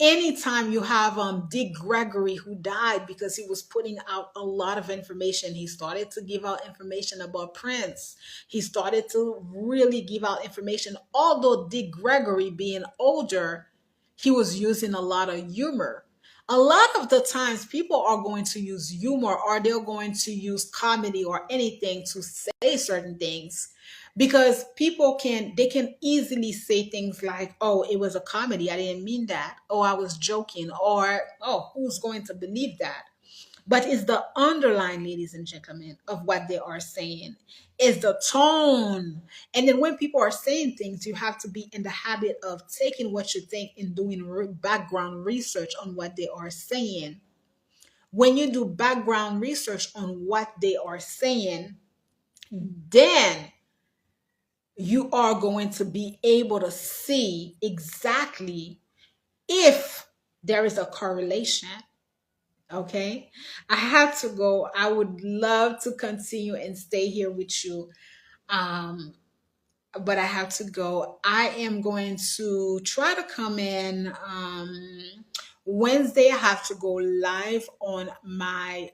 Anytime you have Dick Gregory who died because he was putting out a lot of information, he started to give out information about Prince. He started to really give out information. Although Dick Gregory being older, he was using a lot of humor. a lot of the times people are going to use humor or they're going to use comedy or anything to say certain things because people can they can easily say things like, oh, it was a comedy, I didn't mean that, oh, I was joking, or oh, who's going to believe that? But it's the underlying, ladies and gentlemen, of what they are saying. Is the tone. And then when people are saying things, you have to be in the habit of taking what you think and doing background research on what they are saying. When you do background research on what they are saying, then you are going to be able to see exactly if there is a correlation. Okay, I have to go. I would love to continue and stay here with you. Um, but I have to go. I am going to try to come in Wednesday. I have to go live on my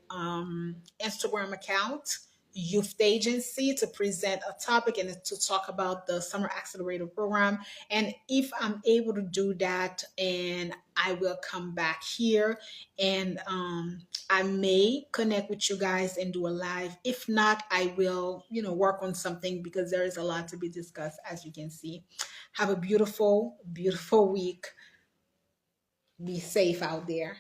Instagram account, Youth Agency, to present a topic and to talk about the Summer Accelerator Program. And if I'm able to do that, and I will come back here and I may connect with you guys and do a live. If not, I will, work on something because there is a lot to be discussed, as you can see. Have a beautiful, beautiful week. Be safe out there.